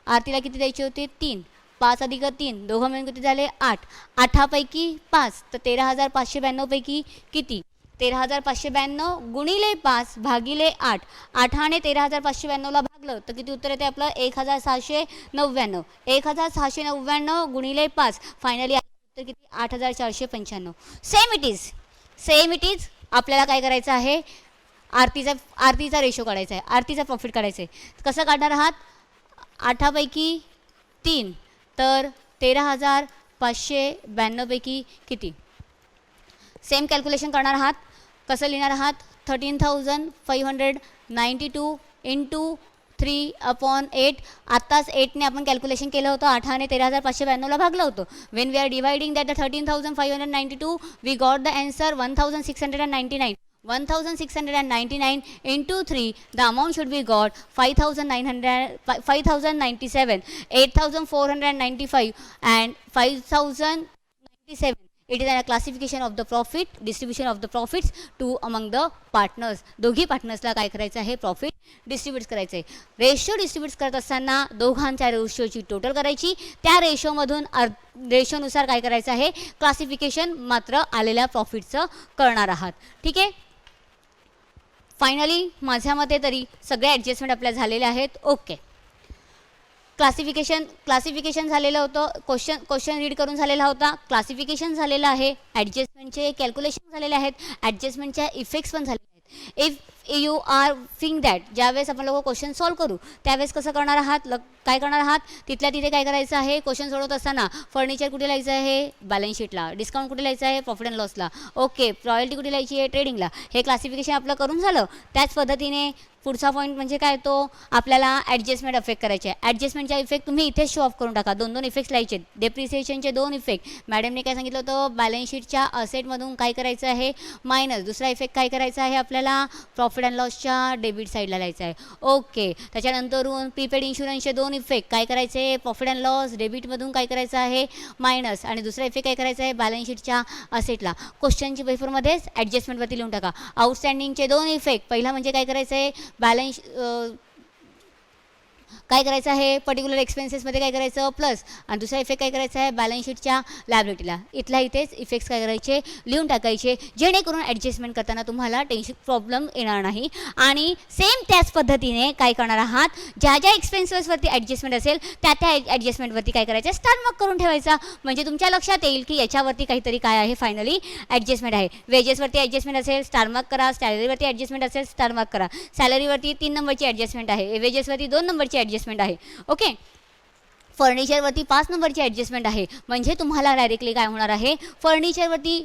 आरतीला किती द्यायचे होते 3. 5 अधिक 3 दोघं मिळून किती झाले 8. 8पैकी 5 तर 13,592 पैकी किती, 13,592 गुणिले 5 भागिले 8. 8ने 13,592ला भागलं तर किती उत्तर येते आपलं, 1,699. 1,699 गुणिले 5, फायनली उत्तर किती, 8,495. सेम इट इज आपल्याला काय करायचं आहे, आरतीचा रेशो काढायचा आहे, आरतीचा प्रॉफिट काढायचा आहे. कसं काढणार आहात, 8पैकी 3 तर 13,592 पैकी किती, सेम कॅल्क्युलेशन करणार आहात. कसं लिहिणार आहात, 13,592 इंटू 3/8. आत्ताच 8ने आपण कॅल्क्युलेशन केलं होतं, 8ने 13,592ला भागलं होतं. When we are dividing that the 13,592 we got the answer 1,699. 1,699 into 3, the amount should be got 5,097. 8,495 and 5,097 it is a classification of the profit, distribution of the profits to among the partners. दोघी पार्टनर्सला काय करायचं आहे, profit distribute करायचं आहे. Ratio distribute करत असताना दोघांच्या रेशोची टोटल करायची, त्या रेशोमधून रेशोनुसार काय करायचं आहे, क्लासिफिकेशन मात्र आलेल्या प्रॉफिटचं करणार आहात. ठीक आहे. फायनली माझ्या मते तरी सगळे ॲडजस्टमेंट आपल्या झालेले आहेत. ओके, क्लासिफिकेशन झालेलं होतं, क्वेश्चन रीड करून झालेला होता, क्लासिफिकेशन झालेलं आहे, ॲडजस्टमेंटचे कॅल्क्युलेशन झालेले आहेत, ॲडजस्टमेंटच्या इफेक्ट्स पण झालेले आहेत. If you are think that ज्यावेळेस आपण लोक क्वेश्चन सॉल्व करू त्यावेळेस कसं करणार आहात, काय करणार आहात, तिथल्या तिथे काय करायचं आहे, क्वेश्चन सोडवत असताना फर्निचर कुठे लिहायचं आहे, बॅलन्स शीटला, डिस्काउंट कुठे लिहायचं आहे, प्रॉफिट अँड लॉसला, ओके, रॉयल्टी कुठे लिहायची आहे, ट्रेडिंगला. हे क्लासिफिकेशन आपलं करून झालं. त्याच पद्धतीने पुढचा पॉईंट म्हणजे काय, तो आपल्याला ॲडजस्टमेंट इफेक्ट करायचे आहे. ॲडजस्टमेंटच्या इफेक्ट तुम्ही इथेच शो ऑफ करून टाका. 2 इफेक्ट्स लिहायचे. डेप्रिसिएशनचे 2 इफेक्ट मॅडमने काय सांगितलं होतं, बॅलन्स शीटच्या असेटमधून काय करायचं आहे, मायनस. दुसरा इफेक्ट काय करायचा आहे, आपल्याला प्रॉफिट अँड लॉसच्या डेबिट साईडला लिहायचं आहे. ओके, त्याच्यानंतरून प्रीपेड इन्शुरन्सचे 2 इफेक्ट काय करायचे, प्रॉफिट अँड लॉस डेबिटमधून काय करायचं आहे, मायनस. आणि दुसरा इफेक्ट काय करायचा आहे, बॅलन्स शीटच्या असेटला. क्वेश्चनच्या पेपरमध्येच ॲडजस्टमेंटवरती लिहून टाका. आउटस्टँडिंगचे 2 इफेक्ट, पहिला म्हणजे काय करायचं आहे, बॅलन्स काय करायचं आहे, पर्टिक्युलर एक्सपेन्सेसमध्ये काय करायचं प्लस, आणि दुसरा इफेक्ट काय करायचा आहे, बॅलन्स शीटच्या लायबिलिटीला. इथल्या इथेच इफेक्ट्स काय करायचे, लिहून टाकायचे, जेणेकरून ॲडजस्टमेंट करताना तुम्हाला प्रॉब्लेम येणार नाही. आणि सेम त्याच पद्धतीने काय करणार आहात, ज्या ज्या एक्सपेन्सेसवरती ॲडजस्टमेंट असेल त्या त्या ॲडजस्टमेंटवरती काय करायचं, स्टार मार्क करून ठेवायचा. म्हणजे तुमच्या लक्षात येईल की याच्यावरती काहीतरी काय आहे, फायनली ॲडजस्टमेंट आहे. वेजेसवरती ॲडजस्टमेंट असेल स्टार मार्क करा, सॅलरीवरती ॲडजस्टमेंट असेल स्टार मार्क करा. सॅलरीवरती 3 नंबरची ॲडजस्टमेंट आहे, वेजेसवरती 2 नंबरची ॲडजस्टमेंट आहे. ओके, फर्निचरवरती 5 नंबरची ॲडजस्टमेंट आहे. म्हणजे तुम्हाला डायरेक्टली काय होणार आहे, फर्निचरवरती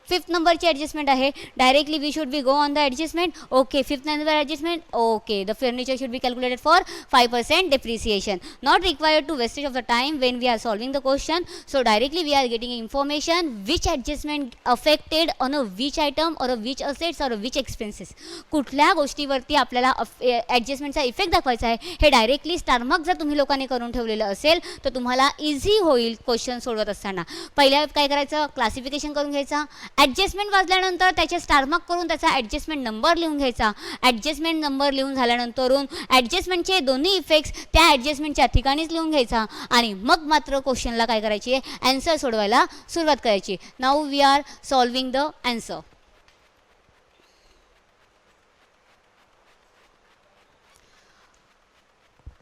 5th नंबरची ॲडजस्टमेंट आहे. Directly we should be go on the adjustment. Okay, 5th number adjustment. Okay, the furniture should be calculated for 5% depreciation. Not required to wastage of the time when we are solving the question. So directly we are getting information which adjustment affected on a which item or a which assets or a which expenses. कुठल्या गोष्टीवरती आपल्याला ॲडजस्टमेंटचा effect दाखवायचा आहे हे directly स्टारमार्क जर तुम्ही लोकांनी करून ठेवलेलं असेल तर तुम्हाला इझी होईल क्वेश्चन सोडवत असताना. पहिल्या काय करायचं, क्लासिफिकेशन करून घ्यायचा. ॲडजस्टमेंट वाचल्यानंतर त्याचे स्टारमार्क करून त्याचा ॲडजस्टमेंट नंबर लिहून घ्यायचा. ॲडजस्टमेंट नंबर लिहून झाल्यानंतरून ॲडजस्टमेंटचे दोन्ही इफेक्ट्स त्या ॲडजस्टमेंटच्या ठिकाणीच लिहून घ्यायचा आणि मग मात्र क्वेश्चनला काय करायची आहे, ॲन्सर सोडवायला सुरुवात करायची. Now we are solving the answer.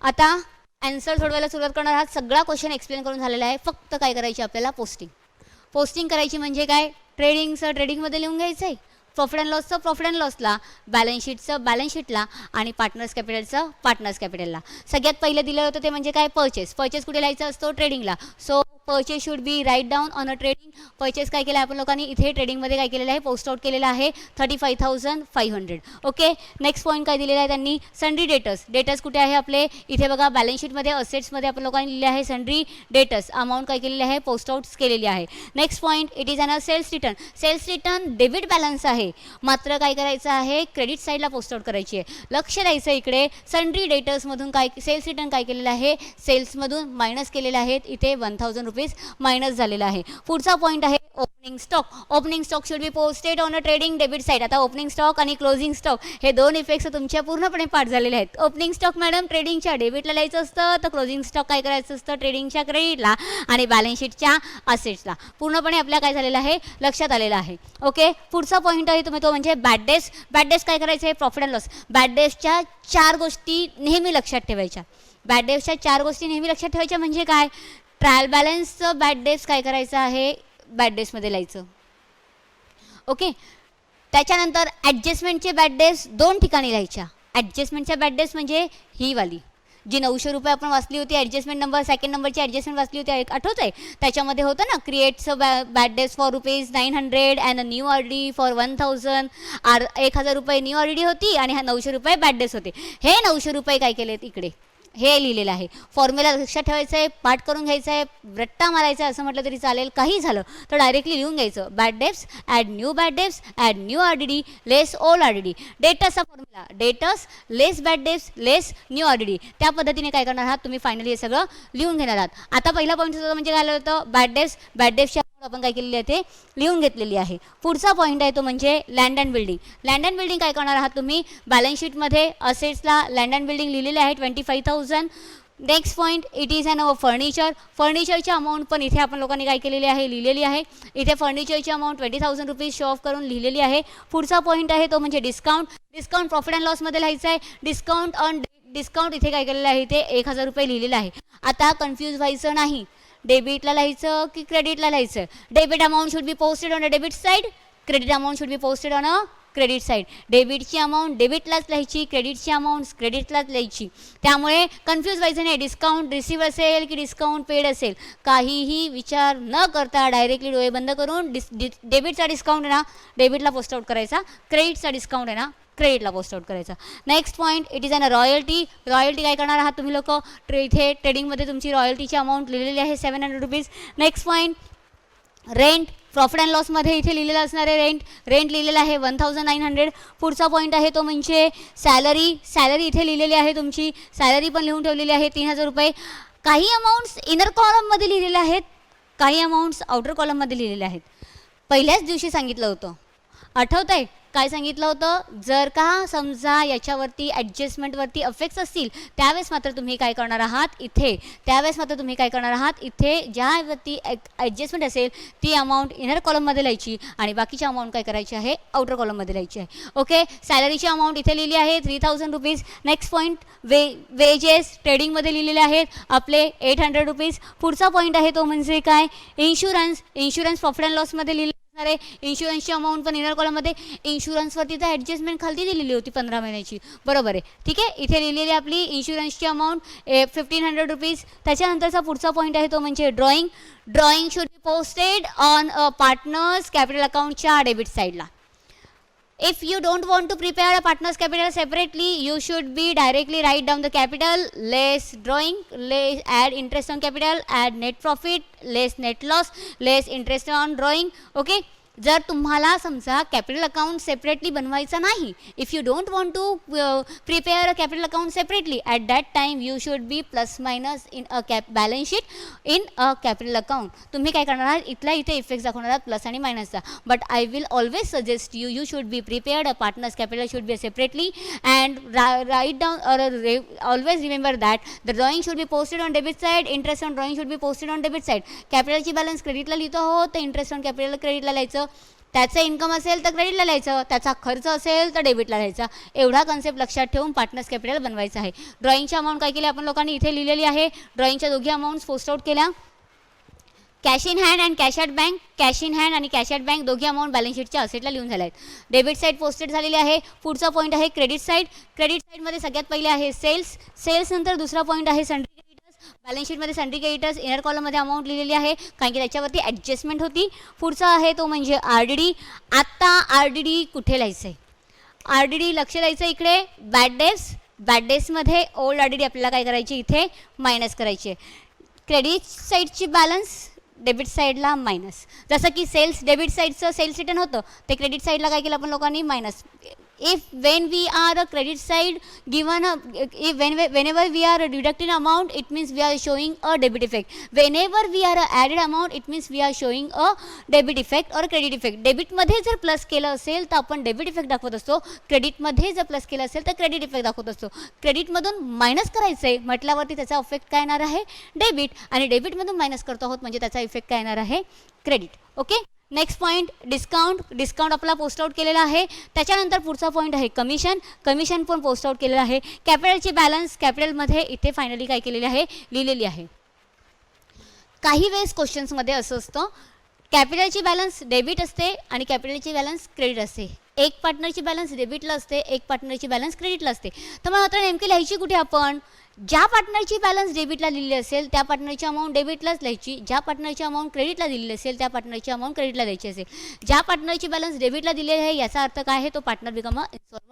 आता ॲन्सर सोडवायला सुरुवात करणार आहात. सगळा क्वेश्चन एक्सप्लेन करून झालेला आहे. फक्त काय करायची आपल्याला, पोस्टिंग करायची. म्हणजे काय, ट्रेडिंगचं ट्रेडिंगमध्ये लिहून घ्यायचं आहे, प्रॉफिट अँड लॉसचं प्रॉफिट अँड लॉसला, बॅलन्स शीटचं बॅलन्स शीटला आणि पार्टनर्स कॅपिटलचं पार्टनर्स कॅपिटलला. सगळ्यात पहिलं दिलं होतं ते म्हणजे काय, परचेस कुठे लिहायचं असतो, ट्रेडिंगला. So purchase should be write down on a trading. Purchase काय केलं आपण लोकांनी इथे ट्रेडिंगमध्ये काय केलेलं आहे, पोस्ट आउट केलेलं आहे 35,500. ओके, नेक्स्ट पॉईंट काय दिलेला आहे त्यांनी, सन्ड्री डेटर्स कुठे आहे आपले, इथे बघा बॅलन्स शीटमध्ये असेट्समध्ये आपण लोकांनी लिहिले आहे सन्ड्री डेटर्स. अमाऊंट काय केलेली आहे, पोस्ट आउट्स केलेली आहे. Next point, it is an sales return debit balance आहे, मात्र काय करायचं आहे, क्रेडिट साईडला पोस्ट आउट करायची आहे. लक्ष द्यायचं इकडे, सन्ड्री डेटर्समधून काय, सेल्स रिटर्न काय केलेलं आहे, सेल्समधून मायनस केलेले आहेत, इथे 1,000 रुपीज मायनस झालेला आहे. पुढचा पॉईंट आहे opening stock should be posted on a trading debit side. आता ओपनिंग स्टॉक आणि क्लोजिंग स्टॉक हे 2 इफेक्ट्स तुमच्या पूर्णपणे पाठ झालेले आहेत. ओपनिंग स्टॉक मॅडम ट्रेडिंगच्या डेबिटला लिहायचं असतं, तर क्लोजिंग स्टॉक काय करायचं असतं, ट्रेडिंगच्या क्रेडिटला आणि बॅलन्स शीटच्या असेट्सला. पूर्णपणे आपल्या काय झालेलं आहे, लक्षात आलेलं आहे. ओके, पुढचा पॉईंट आहे तो म्हणजे बॅड डेट्स काय करायचं आहे, प्रॉफिट अँड लॉस. बॅड डेट्सच्या 4 गोष्टी नेहमी लक्षात ठेवायच्या. बॅड डेट्सच्या 4 गोष्टी नेहमी लक्षात ठेवायच्या म्हणजे काय, ट्रायल बॅलन्सचं बॅड डेट्स काय करायचं आहे, बॅड डेट्समध्ये लिहायचं. ओके, त्याच्यानंतर ॲडजस्टमेंटचे बॅड डेट्स 2 ठिकाणी लिहायच्या. ॲडजस्टमेंटच्या बॅड डेट्स म्हणजे ही वाली जी 900 रुपये आपण वाचली होती, ॲडजस्टमेंट नंबर 2nd नंबरची ॲडजस्टमेंट वाचली होती, आठवत आहे, त्याच्यामध्ये होतं ना, creates bad debts for ₹900 and a new RDD for 1,000. 1,000 रुपये न्यू ऑर्डी होती आणि 900 रुपये बॅड डेट्स होते. हे 900 रुपये काय केलेत इकडे, हे लिहिलेलं आहे. फॉर्म्युला लक्षात ठेवायचं आहे, पाठ करून घ्यायचं आहे, रट्टा मारायचा असं म्हटलं तरी चालेल. काही झालं तर डायरेक्टली लिहून घ्यायचं, bad debts add new bad debts add new RDD less old RDD. डेटसचा formula, debts less bad debts less new RDD. त्या पद्धतीने काय करणार आहात तुम्ही, फायनली हे सगळं लिहून घेणार आहात. आता पहिला पॉईंट म्हणजे काय होतं, बॅड डेट्सच्या आपण काय केलेली आहे ते लिहून घेतलेली आहे. पुढचा पॉईंट आहे तो म्हणजे land and building. Land and building काय करणार आहात तुम्ही, बॅलन्स शीटमध्ये असेट्सला लँड अँड बिल्डिंग लिहिलेले आहे 25,000. Next point it is an furniture. फर्निचरची अमाऊंट पण इथे आपण लोकांनी काय केलेली आहे लिहिलेली आहे. इथे फर्निचरची अमाऊंट 20,000 रुपीज शो ऑफ करून लिहिलेली आहे. पुढचा पॉईंट आहे तो म्हणजे डिस्काउंट. डिस्काउंट प्रॉफिट अँड लॉसमध्ये लिहायचं आहे. डिस्काउंट इथे काय केलेलं आहे ते 1,000 रुपये लिहिलेलं आहे. आता कन्फ्यूज व्हायचं नाही, डेबिटला लिहायचं की क्रेडिटला लिहायचं. Debit amount should be posted on a debit side, credit amount should be posted on a credit side. डेबिटची अमाऊंट डेबिटलाच लिहायची, क्रेडिटची अमाऊंट क्रेडिटलाच लिहायची. त्यामुळे कन्फ्यूज व्हायचं नाही. डिस्काउंट रिसीव्ह असेल की डिस्काउंट पेड असेल काहीही विचार न करता डायरेक्टली डोळे बंद करून डेबिटचा डिस्काउंट आहे ना डेबिटला पोस्ट आउट करायचा, क्रेडिटचा डिस्काउंट आहे ना क्रेडिटला पोस्ट आउट करायचा. Next point it is an royalty. Royalty काय करणार आहात तुम्ही लोक, इथे ट्रेडिंगमध्ये तुमची रॉयल्टीची अमाऊंट लिहिलेली आहे 700 rupees. Next point rent. Profit and लॉसमध्ये इथे लिहिलेलं असणार आहे रेंट लिहिलेलं आहे 1,900. पुढचा पॉईंट आहे तो म्हणजे सॅलरी. सॅलरी इथे लिहिलेली आहे तुमची, सॅलरी पण लिहून ठेवलेली आहे 3,000 रुपये. काही अमाऊंट्स इनर कॉलममध्ये लिहिलेले आहेत, काही अमाऊंट्स आउटर कॉलममध्ये लिहिलेले आहेत. पहिल्याच दिवशी सांगितलं होतं, आठवतं आहे काय सांगितलं होतं, जर का समजा याच्यावरती ॲडजस्टमेंटवरती अफेक्ट्स असतील त्यावेळेस मात्र तुम्ही काय करणार आहात इथे ज्यावरती ॲडजस्टमेंट असेल ती अमाऊंट इनर कॉलममध्ये लिहायची आणि बाकीची अमाऊंट काय करायची आहे आउटर कॉलममध्ये लिहायची आहे. ओके, सॅलरीची अमाऊंट इथे लिहिली आहे 3,000 रुपीज. नेक्स्ट पॉईंट वेजेस ट्रेडिंगमध्ये लिहिलेले आहेत आपले 800 रुपीज. पुढचा पॉईंट आहे तो म्हणजे काय इन्शुरन्स प्रॉफिट अँड लॉसमध्ये लिहिलेलं असणार आहे. इन्शुरन्सची अमाऊंट पण इनर कॉलममध्ये. इन्शुरन्सवरती तर ॲडजस्टमेंट खालती दिलेली होती 15 महिन्याची, बरोबर आहे, ठीक आहे. इथे लिहिलेली आपली इन्शुरन्सची अमाऊंट 1,500 रुपीज. त्याच्यानंतरचा पुढचा पॉईंट आहे तो म्हणजे drawing should be posted on partners capital अकाउंटच्या डेबिट साईडला. If you don't want to prepare a partner's capital separately, you should be directly write down the capital, less drawing, less add interest on capital, add net profit, less net loss, less interest on drawing. Okay. जर तुम्हाला समजा capital account separately बनवायचं नाही, if you don't want to prepare a capital account separately, at that time you should be plus minus in a balance sheet in a capital account. तुम्ही काय करणार आहात इथल्या इथे इफेक्ट दाखवणार आहात प्लस आणि मायनसचा. But I will always suggest you should be prepared. A partners capital should be separately and write down और always remember that the drawing should be posted on debit side, interest on drawing should be posted on debit side. कॅपिटलची balance क्रेडिटला लिहितो आहोत तर interest on capital क्रेडिटला लिहायचं. त्याचं income असेल तर क्रेडिटला लिहायचं, त्याचा खर्च असेल तर डेबिटला लिहायचा. एवढा कन्सेप्ट लक्षात ठेवून पार्टनर्स कॅपिटल बनवायचं आहे. ड्रॉइंगची अमाऊंट काय केली आपण लोकांनी इथे लिहिलेली आहे. ड्रॉइंगच्या दोघी अमाऊंट्स पोस्ट आउट केल्या. Cash in hand and cash at bank. Cash in hand आणि कॅश ॲट बँक दोघी अमाऊंट बॅलन्स शीटच्या असेटला लिहून झाल्या आहेत. डेबिट साईड पोस्टेड झालेली आहे. पुढचा पॉईंट आहे क्रेडिट साईड. क्रेडिट साईडमध्ये सगळ्यात पहिले आहे सेल्स नंतर दुसरा पॉईंट आहे सन्ड्री. बॅलन्स शीटमध्ये सन्ड्री क्रेडिटर्स इनर कॉलममध्ये अमाऊंट लिहिलेली आहे कारण की त्याच्यावरती ॲडजस्टमेंट होती. पुढचा आहे तो म्हणजे RDD. आत्ता RDD कुठे लिहायचं आहे, RDD लक्ष द्यायचं इकडे. बॅड डेजमध्ये ओल्ड RDD आपल्याला काय करायची इथे मायनस करायची आहे. क्रेडिट साईडची बॅलन्स डेबिट साईडला मायनस. जसं की डेबिट साईडचं सेल्स रिटर्न होतं ते क्रेडिट साईडला काय केलं आपण लोकांनी minus. If when we are a credit side given a whenever we are deducting amount, it means we are showing a debit effect. Whenever we are added amount, it means we are showing a debit effect or credit effect. Debit मध्ये जर plus केलं असेल तर आपण debit effect दाखवत असतो, credit मध्ये जर प्लस केलं असेल तर क्रेडिट इफेक्ट दाखवत असतो. क्रेडिटमधून मायनस करायचं आहे म्हटल्यावरती त्याचा इफेक्ट काय येणार आहे डेबिट, आणि डेबिटमधून मायनस करतो आहोत म्हणजे त्याचा इफेक्ट काय येणार आहे credit. Okay. Next point discount आपला पोस्ट आउट केलेला आहे. त्याच्यानंतर पुढचा पॉईंट आहे कमिशन पण पोस्ट आउट केलेलं आहे. कॅपिटलची बॅलन्स कॅपिटलमध्ये इथे फायनली काय केलेली आहे लिहिलेली आहे. काही वेळेस क्वेश्चन्समध्ये असं असतं कॅपिटलची बॅलन्स डेबिट असते आणि कॅपिटलची बॅलन्स क्रेडिट असते. एक पार्टनरची बॅलन्स डेबिटला असते, एक पार्टनरची बॅलन्स क्रेडिटला असते. तर मग आता नेमकी लिहायची कुठे आपण, ज्या पार्टनरची बॅलन्स डेबिटला लिहिली असेल त्या पार्टनरची अमाऊंट डेबिटलाच लिहायची, ज्या पार्टनरची अमाऊंट क्रेडिटला दिलेली असेल त्या पार्टनरची अमाऊंट क्रेडिटला द्यायची असेल. ज्या पार्टनरची बॅलन्स डेबिटला दिलेली आहे याचा अर्थ काय आहे, तो partner become a insolvent.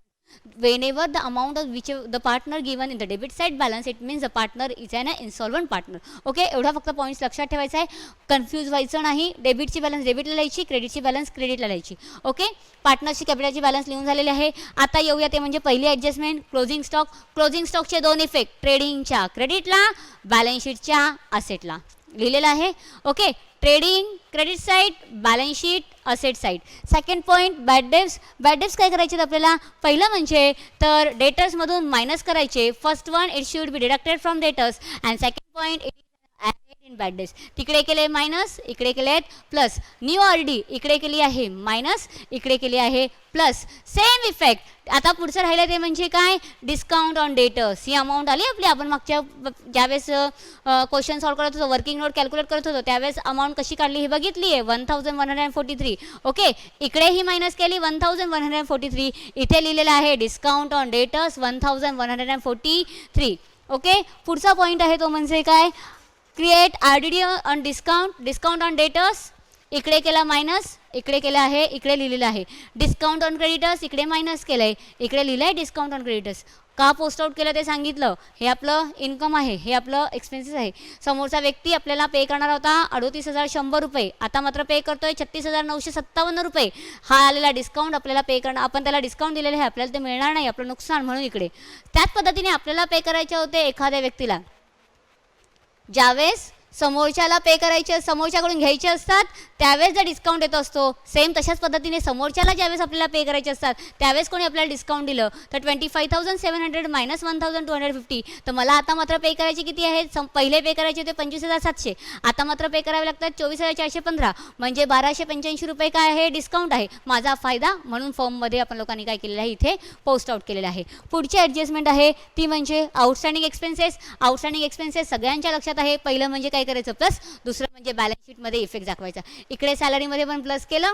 whenever the amount of which the partner given in the debit side balance, it means the partner is an insolvent partner. Okay, एवढा फक्त पॉईंट्स लक्षात ठेवायचा आहे, कन्फ्यूज व्हायचं नाही. डेबिटची बॅलन्स डेबिटला लिहायची, क्रेडिटची बॅलन्स क्रेडिटला लिहायची. ओके, पार्टनरची कॅपिटलची बॅलन्स लिहून झालेली आहे. आता येऊया ते म्हणजे पहिली ॲडजस्टमेंट क्लोजिंग स्टॉकचे दोन इफेक्ट, ट्रेडिंगच्या क्रेडिटला, बॅलन्स शीटच्या असेटला लिहिलेलं आहे. Okay, trading, credit side, balance sheet, asset side. Second point bad debts. Bad debts काय करायचे आपल्याला? पहिलं म्हणजे तर डेटर्समधून मायनस करायचे. First one it should be deducted from debtors and second point it in bad days. तिकडे केले मायनस, इकडे केले आहेत प्लस. न्यू आर डी इकडे केली आहे मायनस, इकडे केली आहे प्लस. Same effect. आता पुढचं राहिलं ते म्हणजे काय? Discount on debtors. He amount आली आपली. आपण मागच्या ज्यावेळेस क्वेश्चन सॉल्व करत होतो, वर्किंग नोट कॅल्क्युलेट करत होतो, त्यावेळेस अमाऊंट कशी काढली हे बघितली आहे. 1143. ओके, इकडे ही मायनस केली 1143. इथे लिहिलेलं आहे डिस्काउंट ऑन डेटर्स 1143. ओके, पुढचा पॉईंट आहे तो म्हणजे काय? Create RDD on discount, discount on debtors. इकडे केला मायनस, इकडे केलं आहे, इकडे लिहिलेलं आहे डिस्काउंट ऑन क्रेडिटर्स. इकडे मायनस केलं आहे, इकडे लिहिलं आहे डिस्काउंट ऑन क्रेडिटर्स. का पोस्ट आउट केलं ते सांगितलं. हे आपलं इन्कम आहे, हे आपलं एक्सपेन्सेस आहे. समोरचा व्यक्ती आपल्याला पे करणार होता 38,100 रुपये, आता मात्र पे करतोय 36,957 रुपये. हा आलेला डिस्काउंट आपल्याला पे करणं, आपण त्याला डिस्काउंट दिलेलं आहे, आपल्याला ते मिळणार नाही, आपलं नुकसान. म्हणून इकडे त्याच पद्धतीने आपल्याला पे करायचे होते एखाद्या व्यक्तीला. ज्यावेळेस समोरच्याला पे करायचे, समोरच्याकडून घ्यायचे असतात त्यावेळेस जर डिस्काउंट येत असतो, सेम तशाच पद्धतीने समोरच्याला ज्यावेळेस आपल्याला पे करायचे असतात त्यावेळेस कोणी आपल्याला डिस्काउंट दिलं तर 25,700 मायनस 1,250. तर मला आता मात्र पे करायचे किती आहेत? पहिले पे करायचे होते 25,700, आता मात्र पे करावे लागतात 24,415, म्हणजे 1,285 रुपये काय आहे? डिस्काउंट आहे. माझा फायदा म्हणून फॉर्ममध्ये आपण लोकांनी काय केलेलं आहे? इथे पोस्ट आउट केलेलं आहे. पुढची ॲडजस्टमेंट आहे ती म्हणजे आउटस्टँडिंग एक्सपेन्सेस. आउटस्टँडिंग एक्सपेन्सेस सगळ्यांच्या लक्षात आहे. पहिलं म्हणजे काय करायचं? प्लस. दुसरं म्हणजे बॅलन्स शीटमध्ये इफेक्ट दाखवायचा. इकडे सॅलरीमध्ये पण प्लस केलं.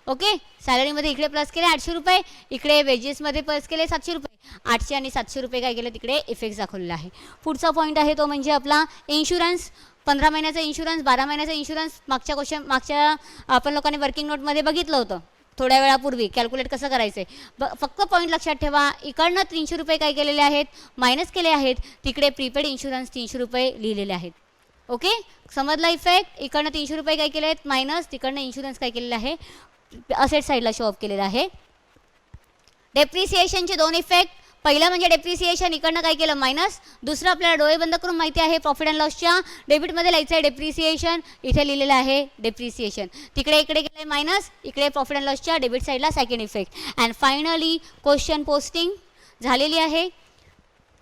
ओके, सॅलरीमध्ये इकडे प्लस केले 800 रुपये, इकडे वेजेसमध्ये प्लस केले 700 रुपये. 800 आणि 700 रुपये काय केले? तिकडे इफेक्ट दाखवलेला आहे. पुढचा पॉईंट आहे तो म्हणजे आपला इन्शुरन्स. 15 महिन्याचा इन्शुरन्स, 12 महिन्याचा इन्शुरन्स. मागच्या आपण लोकांनी वर्किंग नोटमध्ये बघितलं होतं थोड्या वेळापूर्वी कॅल्क्युलेट कसं करायचं आहे. फक्त पॉईंट लक्षात ठेवा, इकडनं 300 रुपये काय केलेले आहेत? मायनस केले आहेत. तिकडे प्रीपेड इन्शुरन्स 300 रुपये लिहिलेले आहेत. ओके, समजला इफेक्ट? इकडनं 300 रुपये काय केले आहेत? मायनस. तिकडनं इन्शुरन्स काय केलेलं आहे? असेट साईडला शो ऑफ केलेलं आहे. डेप्रिसिएशनचे दोन इफेक्ट. पहिलं म्हणजे डेप्रिसिएशन, इकडनं काय केलं? मायनस. दुसरं आपल्याला डोळे बंद करून माहिती आहे प्रॉफिट अँड लॉसच्या डेबिटमध्ये लिहायचं आहे डेप्रिसिएशन, इथे लिहिलेलं आहे डेप्रिसिएशन. तिकडे इकडे केलं आहे मायनस, इकडे प्रॉफिट अँड लॉसच्या डेबिट साईडला second effect. And finally question posting झालेली आहे.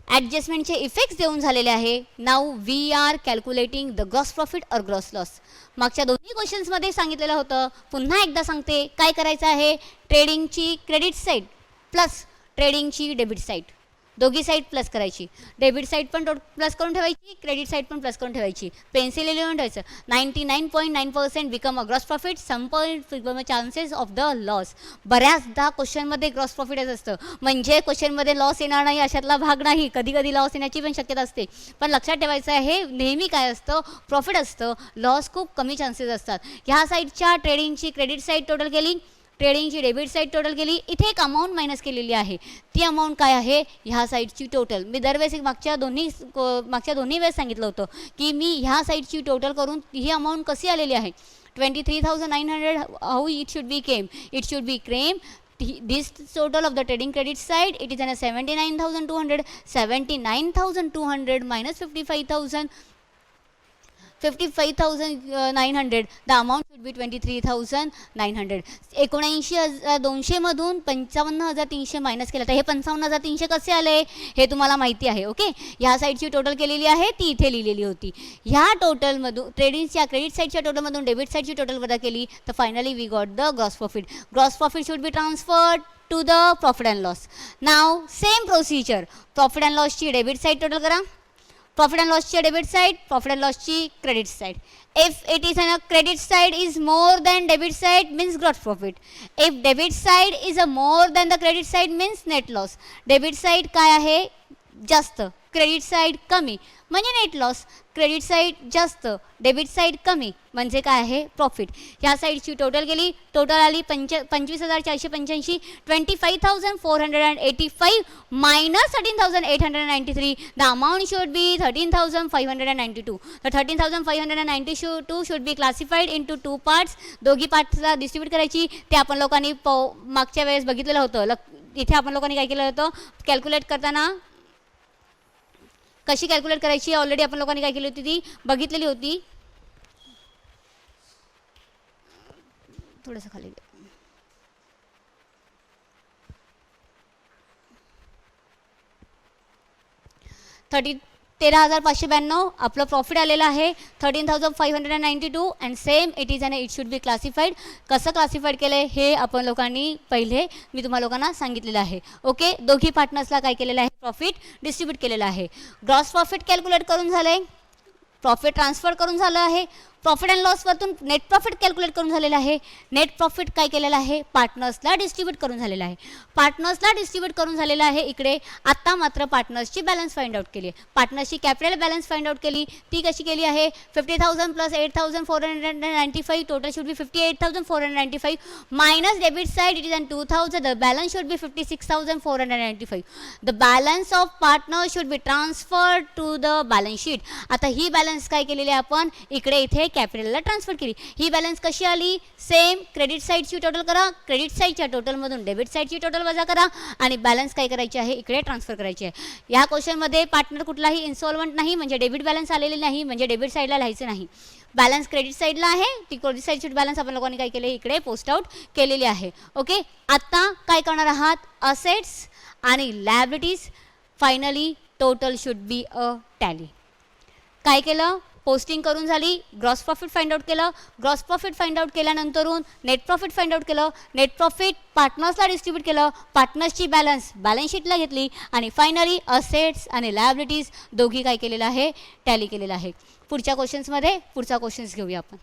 ॲडजस्टमेंटचे इफेक्ट्स देऊन झालेले आहे. Now we are calculating the gross profit और ग्रॉस लॉस. मागच्या दोन्ही क्वेश्चन्समध्ये सांगितलेलं होतं, पुन्हा एकदा सांगते काय करायचं आहे. ट्रेडिंगची क्रेडिट साईड प्लस ट्रेडिंगची डेबिट साईड, दोघी साईड प्लस करायची. डेबिट साईड पण प्लस करून ठेवायची, क्रेडिट साईड पण प्लस करून ठेवायची. पेन्सिल लिहून ठेवायचं. 99.9% become a gross profit, some point become a chances of the loss. बऱ्याचदा क्वेश्चनमध्ये ग्रॉस प्रॉफिटच असतं, म्हणजे क्वेश्चनमध्ये लॉस येणार नाही अशातला भाग नाही. कधी कधी लॉस येण्याची पण शक्यता असते, पण लक्षात ठेवायचं आहे नेहमी काय असतं? प्रॉफिट असतं. लॉस खूप कमी चान्सेस असतात. ह्या साईडच्या ट्रेडिंगची क्रेडिट साईड टोटल केली, ट्रेडिंगची डेबिट साईड टोटल केली. इथे एक अमाऊंट मायनस केलेली आहे, ती अमाऊंट काय आहे? ह्या साईडची टोटल. मी दरवेळेस मागच्या दोन्ही वेळेस सांगितलं होतं की मी ह्या साईडची टोटल करून ही अमाऊंट कशी आलेली आहे. 23,900 how it should be came? It should be came this total of the trading credit side, it is an 79,200. 79,200 minus 55,900, the amount should be 23,900. 79,200 मधून 55,300 मायनस केलं तर हे 55,300 कसे आले हे तुम्हाला माहिती आहे. ओके, ह्या साईडची टोटल केलेली आहे ती इथे लिहिलेली होती. ह्या टोटलमधून ट्रेडिंगच्या क्रेडिट साईडच्या टोटलमधून डेबिट साईडची टोटल वजा केली तर finally we got the gross profit. Gross profit should be transferred to the profit and loss. Now same procedure. Profit and लॉसची डेबिट साईड टोटल करा, प्रॉफिट अँड लॉसची डेबिट साईड, प्रॉफिट अँड लॉसची credit side. If it is on a credit side is more than debit side means gross profit. If debit side is a more than the credit side means net loss. Debit side काय आहे? जास्त, credit side कमी म्हणजे net loss. Credit side जास्त, debit side कमी म्हणजे काय आहे? प्रॉफिट. ह्या साईडची टोटल केली, टोटल आली 25,485. 25,485 minus 13,893. The amount should be 13,592. तर 13,592 should be classified in two 2 parts. दोघी पार्ट्सला डिस्ट्रीब्यूट करायची. ते आपण लोकांनी मागच्या वेळेस बघितलेलं होतं. इथे आपण लोकांनी काय केलं होतं? कॅल्क्युलेट करताना कशी कॅल्क्युलेट करायची ऑलरेडी आपण लोकांनी काय केली होती ती बघितलेली होती. थोडंसं खाली घे. 13,592 आपलं प्रॉफिट आलेलं आहे 13,592 and same it is and it should be classified. कसं क्लासिफाईड केलं आहे हे आपण लोकांनी पहिले मी तुम्हाला लोकांना सांगितलेलं आहे. ओके, दोघी पार्टनर्सला काय केलेलं आहे, प्रॉफिट डिस्ट्रीब्यूट केलेलं आहे. ग्रॉस प्रॉफिट कॅल्क्युलेट करून झालं आहे, प्रॉफिट ट्रान्सफर करून झालं आहे, प्रॉफिट अँड लॉसवरतून नेट प्रॉफिट कॅल्क्युलेट करून झालेलं आहे. नेट प्रॉफिट काय केलेलं आहे, पार्टनर्सला डिस्ट्रीब्यूट करून झालेलं आहे. पार्टनर्सला डिस्ट्रीब्यूट करून झालेलं आहे. इकडे आत्ता मात्र पार्टनर्सची बॅलन्स फाइंड आउट केली आहे. पार्टनर्सची कॅपिटल बॅलन्स फाइंड आउट केली, ती कशी केली आहे, 50,000 plus 8,495 total should be 58,495 minus debit side it is and 2,000 the balance should be 56,495. The balance of partner should be transfer to the balance sheet. आता ही बॅलन्स काय केलेली आहे आपण इकडे इथे कॅपिटलला ट्रान्सफर केली. ही बॅलन्स कशी आली, सेम क्रेडिट साईडची टोटल करा, क्रेडिट साईडच्या टोटलमधून डेबिट साईडची टोटल वजा करा आणि बॅलन्स काय करायची आहे इकडे ट्रान्सफर करायची आहे. या क्वेश्चनमध्ये पार्टनर कुठलाही इन्सॉल्वंट नाही, म्हणजे डेबिट बॅलन्स आलेली नाही, म्हणजे डेबिट साईडला लिहायचं नाही. बॅलन्स क्रेडिट साईडला आहे, ती क्रेडिट साईडची बॅलन्स आपण लोकांनी काय केले इकडे पोस्ट आउट केलेली आहे. ओके, आता काय करणार आहात, असेट्स आणि liabilities. Finally total should be a tally. काय केलं, पोस्टिंग करून झाली, ग्रॉस प्रॉफिट फाइंड आउट केलं, ग्रॉस प्रॉफिट फाइंड आउट केल्यानंतरून नेट प्रॉफिट फाइंड आउट केलं, नेट प्रॉफिट पार्टनर्सला डिस्ट्रीब्यूट केलं, पार्टनर्सची बॅलन्स शीटला घेतली आणि फायनली असेट्स आणि लायबिलिटीज दोघी काय केलेलं आहे, टॅली केलेलं आहे. पुढच्या क्वेश्चन्समध्ये पुढचा क्वेश्चन्स घेऊया आपण.